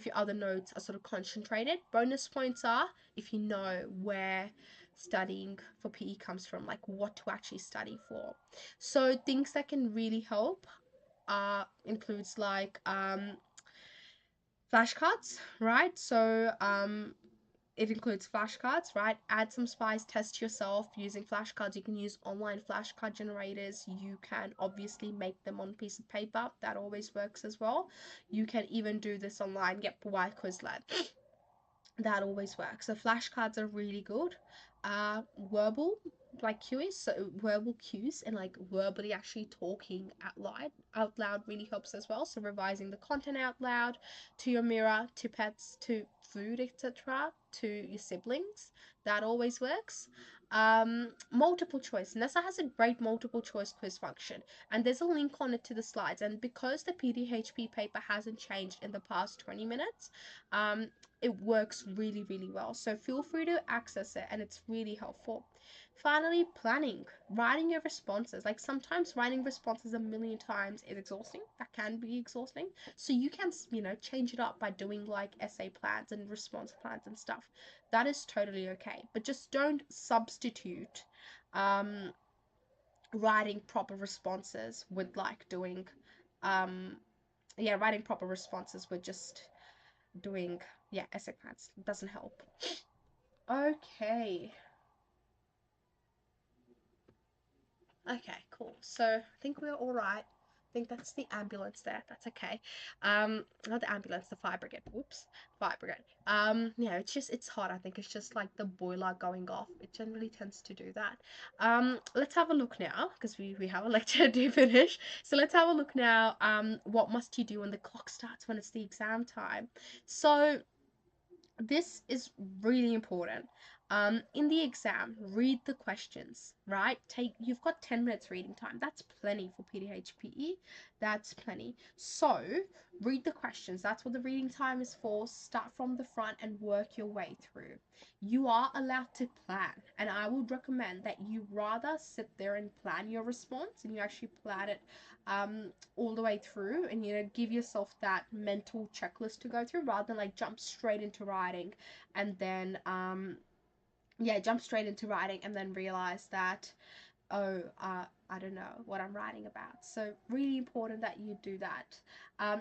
your other notes are sort of concentrated. Bonus points are if you know where studying for PE comes from, like what to actually study for. So things that can really help includes like flashcards, right? So it includes flashcards, right? Add some spice, test yourself using flashcards. You can use online flashcard generators. You can obviously make them on a piece of paper. That always works as well. You can even do this online. Get Y Quizlet. That always works. So flashcards are really good. Verbal like cues, so verbal cues and like verbally actually talking out loud really helps as well. So revising the content out loud to your mirror, to pets, to food, etc., to your siblings. That always works. Multiple choice. NASA has a great multiple choice quiz function, and there's a link on it to the slides. And because the PDHP paper hasn't changed in the past 20 minutes, um, it works really, really well. So feel free to access it, and it's really helpful. Finally, planning, writing your responses. Like sometimes writing responses a million times is exhausting. That can be exhausting. So you can, change it up by doing like essay plans and response plans and stuff. That is totally okay. But just don't substitute um, writing proper responses with like doing, um, yeah, writing proper responses with just doing, yeah, essay plans. It doesn't help. Okay. Okay, cool. So I think we're all right. I think that's the ambulance there. That's okay. Not the ambulance, the fire brigade. Whoops, fire brigade. Yeah, it's hot. I think it's just like the boiler going off. It generally tends to do that. Let's have a look now because we have a lecture to finish. So let's have a look now. What must you do when the clock starts when it's the exam time? So this is really important. In the exam, read the questions, right? You've got 10 minutes reading time. That's plenty for PDHPE. That's plenty. So, read the questions. That's what the reading time is for. Start from the front and work your way through. You are allowed to plan, and I would recommend that you rather sit there and plan your response and you actually plan it all the way through and give yourself that mental checklist to go through rather than like jump straight into writing and then jump straight into writing and then realize that oh, I don't know what I'm writing about. So really important that you do that.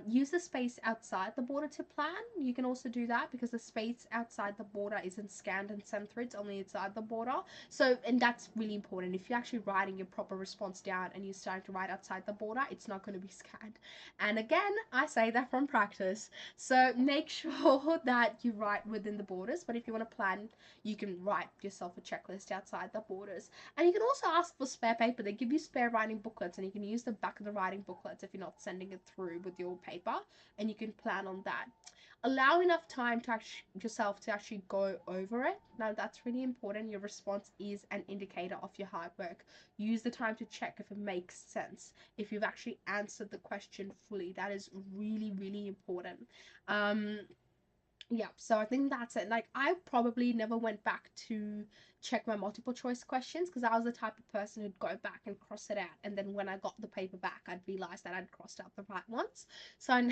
Use the space outside the border to plan. You can also do that because the space outside the border isn't scanned and sent through. It's only inside the border. So, and that's really important. If you're actually writing your proper response down and you're starting to write outside the border, it's not going to be scanned. And again, I say that from practice. So make sure that you write within the borders. But if you want to plan, you can write yourself a checklist outside the borders. And you can also ask for spare paper. They give you spare writing booklets, and you can use the back of the writing booklets if you're not sending it through with your paper, and you can plan on that. Allow enough time to yourself to actually go over it. Now that's really important. Your response is an indicator of your hard work. Use the time to check if it makes sense, if you've actually answered the question fully. That is really, really important. Yeah, so I think that's it. Like, I probably never went back to check my multiple choice questions because I was the type of person who'd go back and cross it out. And then when I got the paper back, I'd realize that I'd crossed out the right ones. So,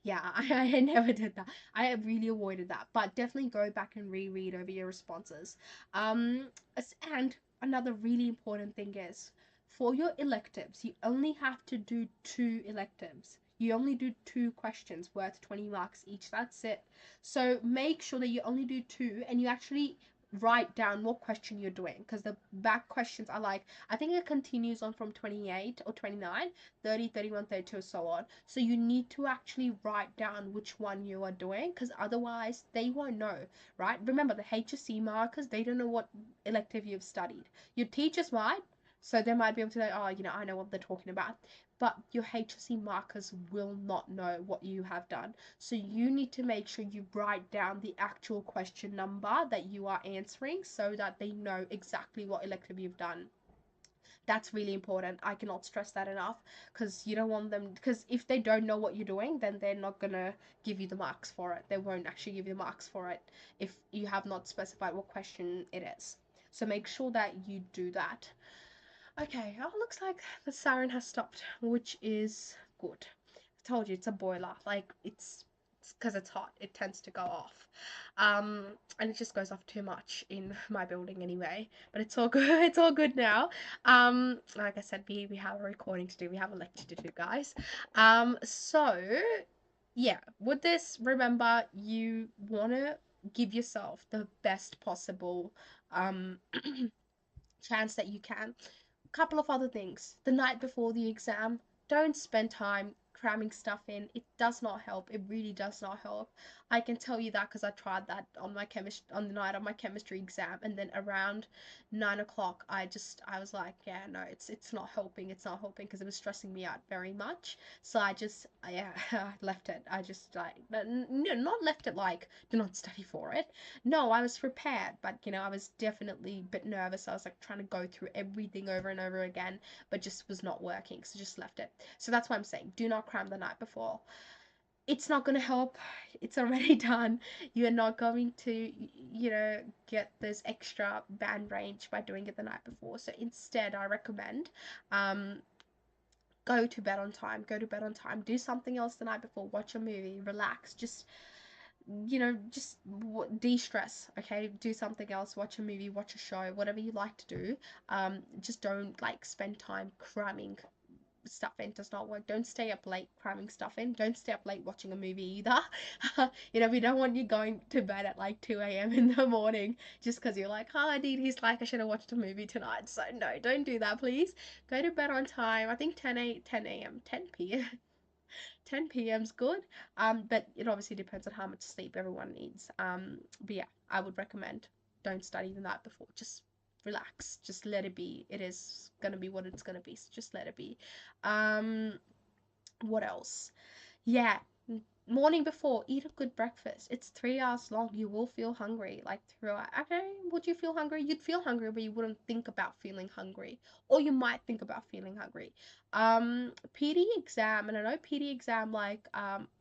yeah, I never did that. I really avoided that. But definitely go back and reread over your responses. And another really important thing is for your electives, you only have to do 2 electives. You only do 2 questions worth 20 marks each. That's it. So make sure that you only do 2 and you actually write down what question you're doing because the back questions are like, I think it continues on from 28 or 29, 30, 31, 32, so on. So you need to actually write down which one you are doing because otherwise they won't know, right? Remember the HSC markers, they don't know what elective you've studied. Your teachers might, so they might be able to say, oh, I know what they're talking about. But your HSC markers will not know what you have done. So you need to make sure you write down the actual question number that you are answering so that they know exactly what elective you've done. That's really important. I cannot stress that enough because you don't want them, because if they don't know what you're doing, then they're not gonna give you the marks for it. They won't actually give you the marks for it if you have not specified what question it is. So make sure that you do that. Okay, oh, looks like the siren has stopped, which is good. I told you it's a boiler. Like it's because it's hot, it tends to go off. And it just goes off too much in my building anyway. But it's all good. It's all good now. Like I said, we have a recording to do. We have a lecture to do, guys. So yeah, with this, remember you wanna give yourself the best possible um chance that you can. Couple of other things. The night before the exam, don't spend time cramming stuff in. It does not help. It really does not help. I can tell you that because I tried that on my on the night of my chemistry exam, and then around 9 o'clock, I was like, yeah, no, it's not helping. It's not helping because it was stressing me out very much. So I just, yeah, I left it. I just like, no, not left it like do not study for it. No, I was prepared, but I was definitely a bit nervous. I was like trying to go through everything over and over again, but just was not working, so just left it. So that's why I'm saying do not cram the night before. It's not going to help. It's already done. You're not going to, get this extra band range by doing it the night before. So instead, I recommend um, go to bed on time. Go to bed on time. Do something else the night before. Watch a movie. Relax. Just de-stress. Okay, do something else, watch a movie, watch a show, whatever you like to do. Just don't like spend time cramming stuff in. Does not work. Don't stay up late cramming stuff in. Don't stay up late watching a movie either. We don't want you going to bed at like 2 a.m. in the morning just because you're like, oh, I need his like I should have watched a movie tonight. So no, don't do that, please. Go to bed on time. I think 10 a.m. 10 p.m. 10 p.m. is good. But it obviously depends on how much sleep everyone needs. But yeah, I would recommend don't study the night before. Just relax. Just let it be. It is gonna be what it's gonna be. So just let it be. Um, what else? Yeah, morning before, eat a good breakfast. It's 3 hours long. You will feel hungry like throughout. Okay, would you feel hungry? You'd feel hungry, but you wouldn't think about feeling hungry, or you might think about feeling hungry. PD exam, and I know PD exam I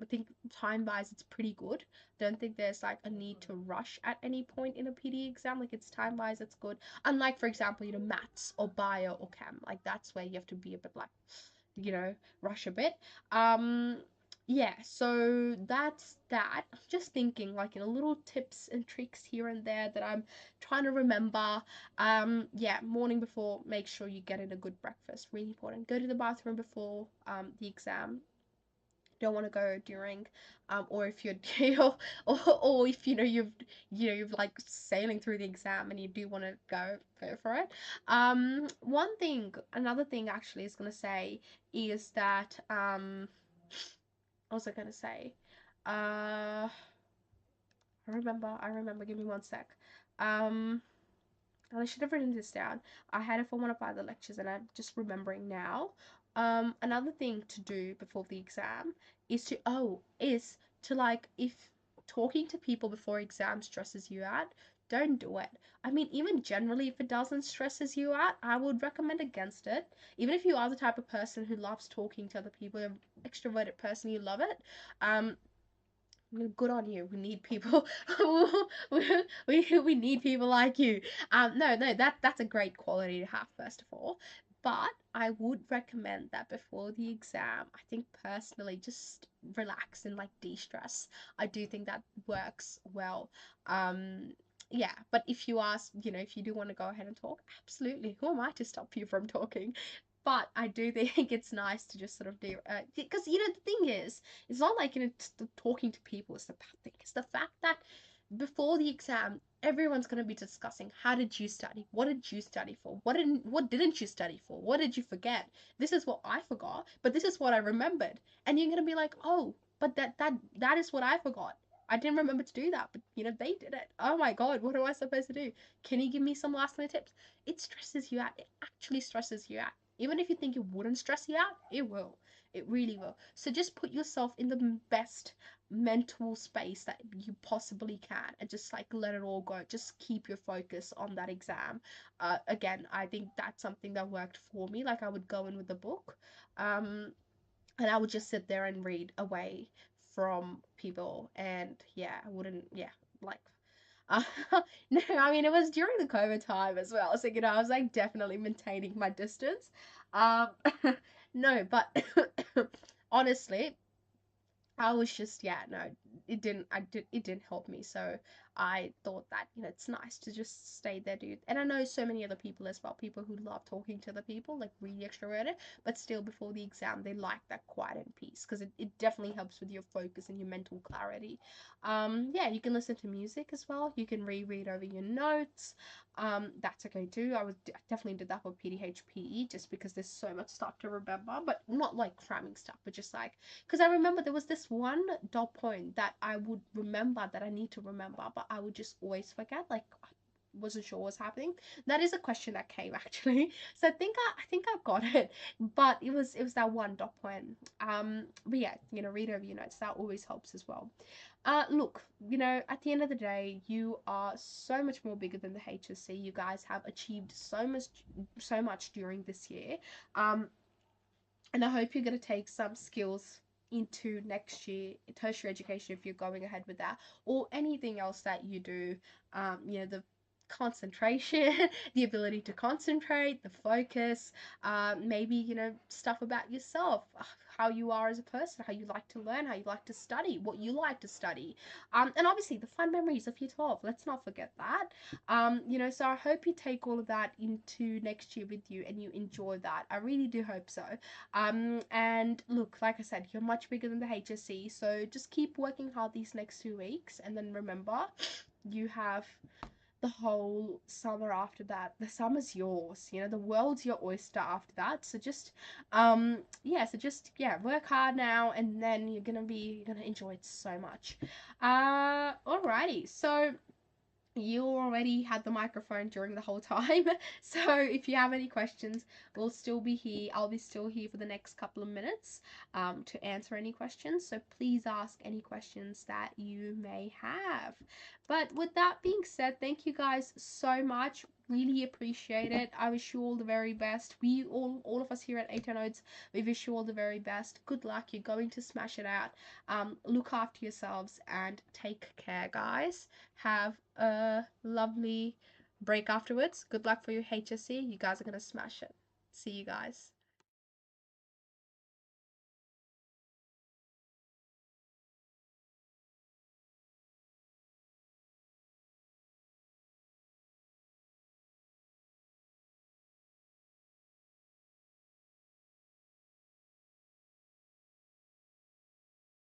think time wise it's pretty good. Don't think there's like a need to rush at any point in a PD exam. Like it's time wise, it's good. Unlike for example, maths or bio or chem, like that's where you have to be a bit like rush a bit. Um, yeah, so that's that. I'm just thinking, like, little tips and tricks here and there that I'm trying to remember. Yeah, morning before, make sure you get in a good breakfast. Really important. Go to the bathroom before the exam. Don't want to go during, or if you're, or if you've like sailing through the exam and you do want to go for it. Another thing actually is gonna say is that what was I gonna say? Uh, I remember. Give me one sec. Um, and I should have written this down. I had it for one of my other lectures, and I'm just remembering now. Another thing to do before the exam is to like if talking to people before exam stresses you out, don't do it. I mean, even generally, if it doesn't stresses you out, I would recommend against it. Even if you are the type of person who loves talking to other people, an extroverted person, you love it. Um, good on you. We need people. we need people like you. No, that's a great quality to have, first of all. But I would recommend that before the exam, I think personally, just relax and like de-stress. I do think that works well. Um, yeah, but if you ask, if you do want to go ahead and talk, absolutely. Who am I to stop you from talking? But I do think it's nice to just sort of do, because the thing is, it's not like talking to people is the bad thing. It's the fact that before the exam, everyone's going to be discussing how did you study, what did you study for, what didn't you study for, what did you forget. This is what I forgot, but this is what I remembered, and you're going to be like, oh, but that is what I forgot. I didn't remember to do that, but they did it. Oh my god, what am I supposed to do? Can you give me some last minute tips? It stresses you out. It actually stresses you out. Even if you think it wouldn't stress you out, it will. It really will. So just put yourself in the best mental space that you possibly can and just like let it all go. Just keep your focus on that exam. Again, I think that's something that worked for me. Like I would go in with a book, and I would just sit there and read away from people. And yeah, I wouldn't, yeah, like uh, no, I mean it was during the COVID time as well, so I was like definitely maintaining my distance. Um, no, but honestly, I was just, yeah, no, it didn't help me. So I thought that, it's nice to just stay there, dude. And I know so many other people as well, people who love talking to other people, like really extroverted, but still before the exam, they like that quiet and peace because it definitely helps with your focus and your mental clarity. Yeah, you can listen to music as well. You can reread over your notes. That's okay too. I definitely did that for PDHPE just because there's so much stuff to remember, but not like cramming stuff, but just like because I remember there was this one dot point that I would remember that I need to remember, but I would just always forget. Like I wasn't sure what was happening. That is a question that came actually. So I think I got it, but it was that one dot point. But yeah, read over your notes. That always helps as well. Look, at the end of the day, you are so much more bigger than the HSC. You guys have achieved so much during this year. Um, and I hope you're going to take some skills into next year, tertiary education, if you're going ahead with that, or anything else that you do. The concentration, the ability to concentrate, the focus, maybe, stuff about yourself, how you are as a person, how you like to learn, how you like to study, what you like to study. And obviously the fun memories of year 12, let's not forget that. So I hope you take all of that into next year with you and you enjoy that. I really do hope so. And look, like I said, you're much bigger than the HSC, so just keep working hard these next 2 weeks, and then remember, you have the whole summer after that. The summer's yours, the world's your oyster after that. So just, work hard now, and then you're gonna enjoy it so much. Alrighty, so you already had the microphone during the whole time. So if you have any questions, we'll still be here. I'll be still here for the next couple of minutes to answer any questions. So please ask any questions that you may have. But with that being said, thank you guys so much. Really appreciate it. I wish you all the very best. We all of us here at 8 Nodes, we wish you all the very best. Good luck. You're going to smash it out. Look after yourselves and take care, guys. Have a lovely break afterwards. Good luck for your HSC. You guys are going to smash it. See you guys.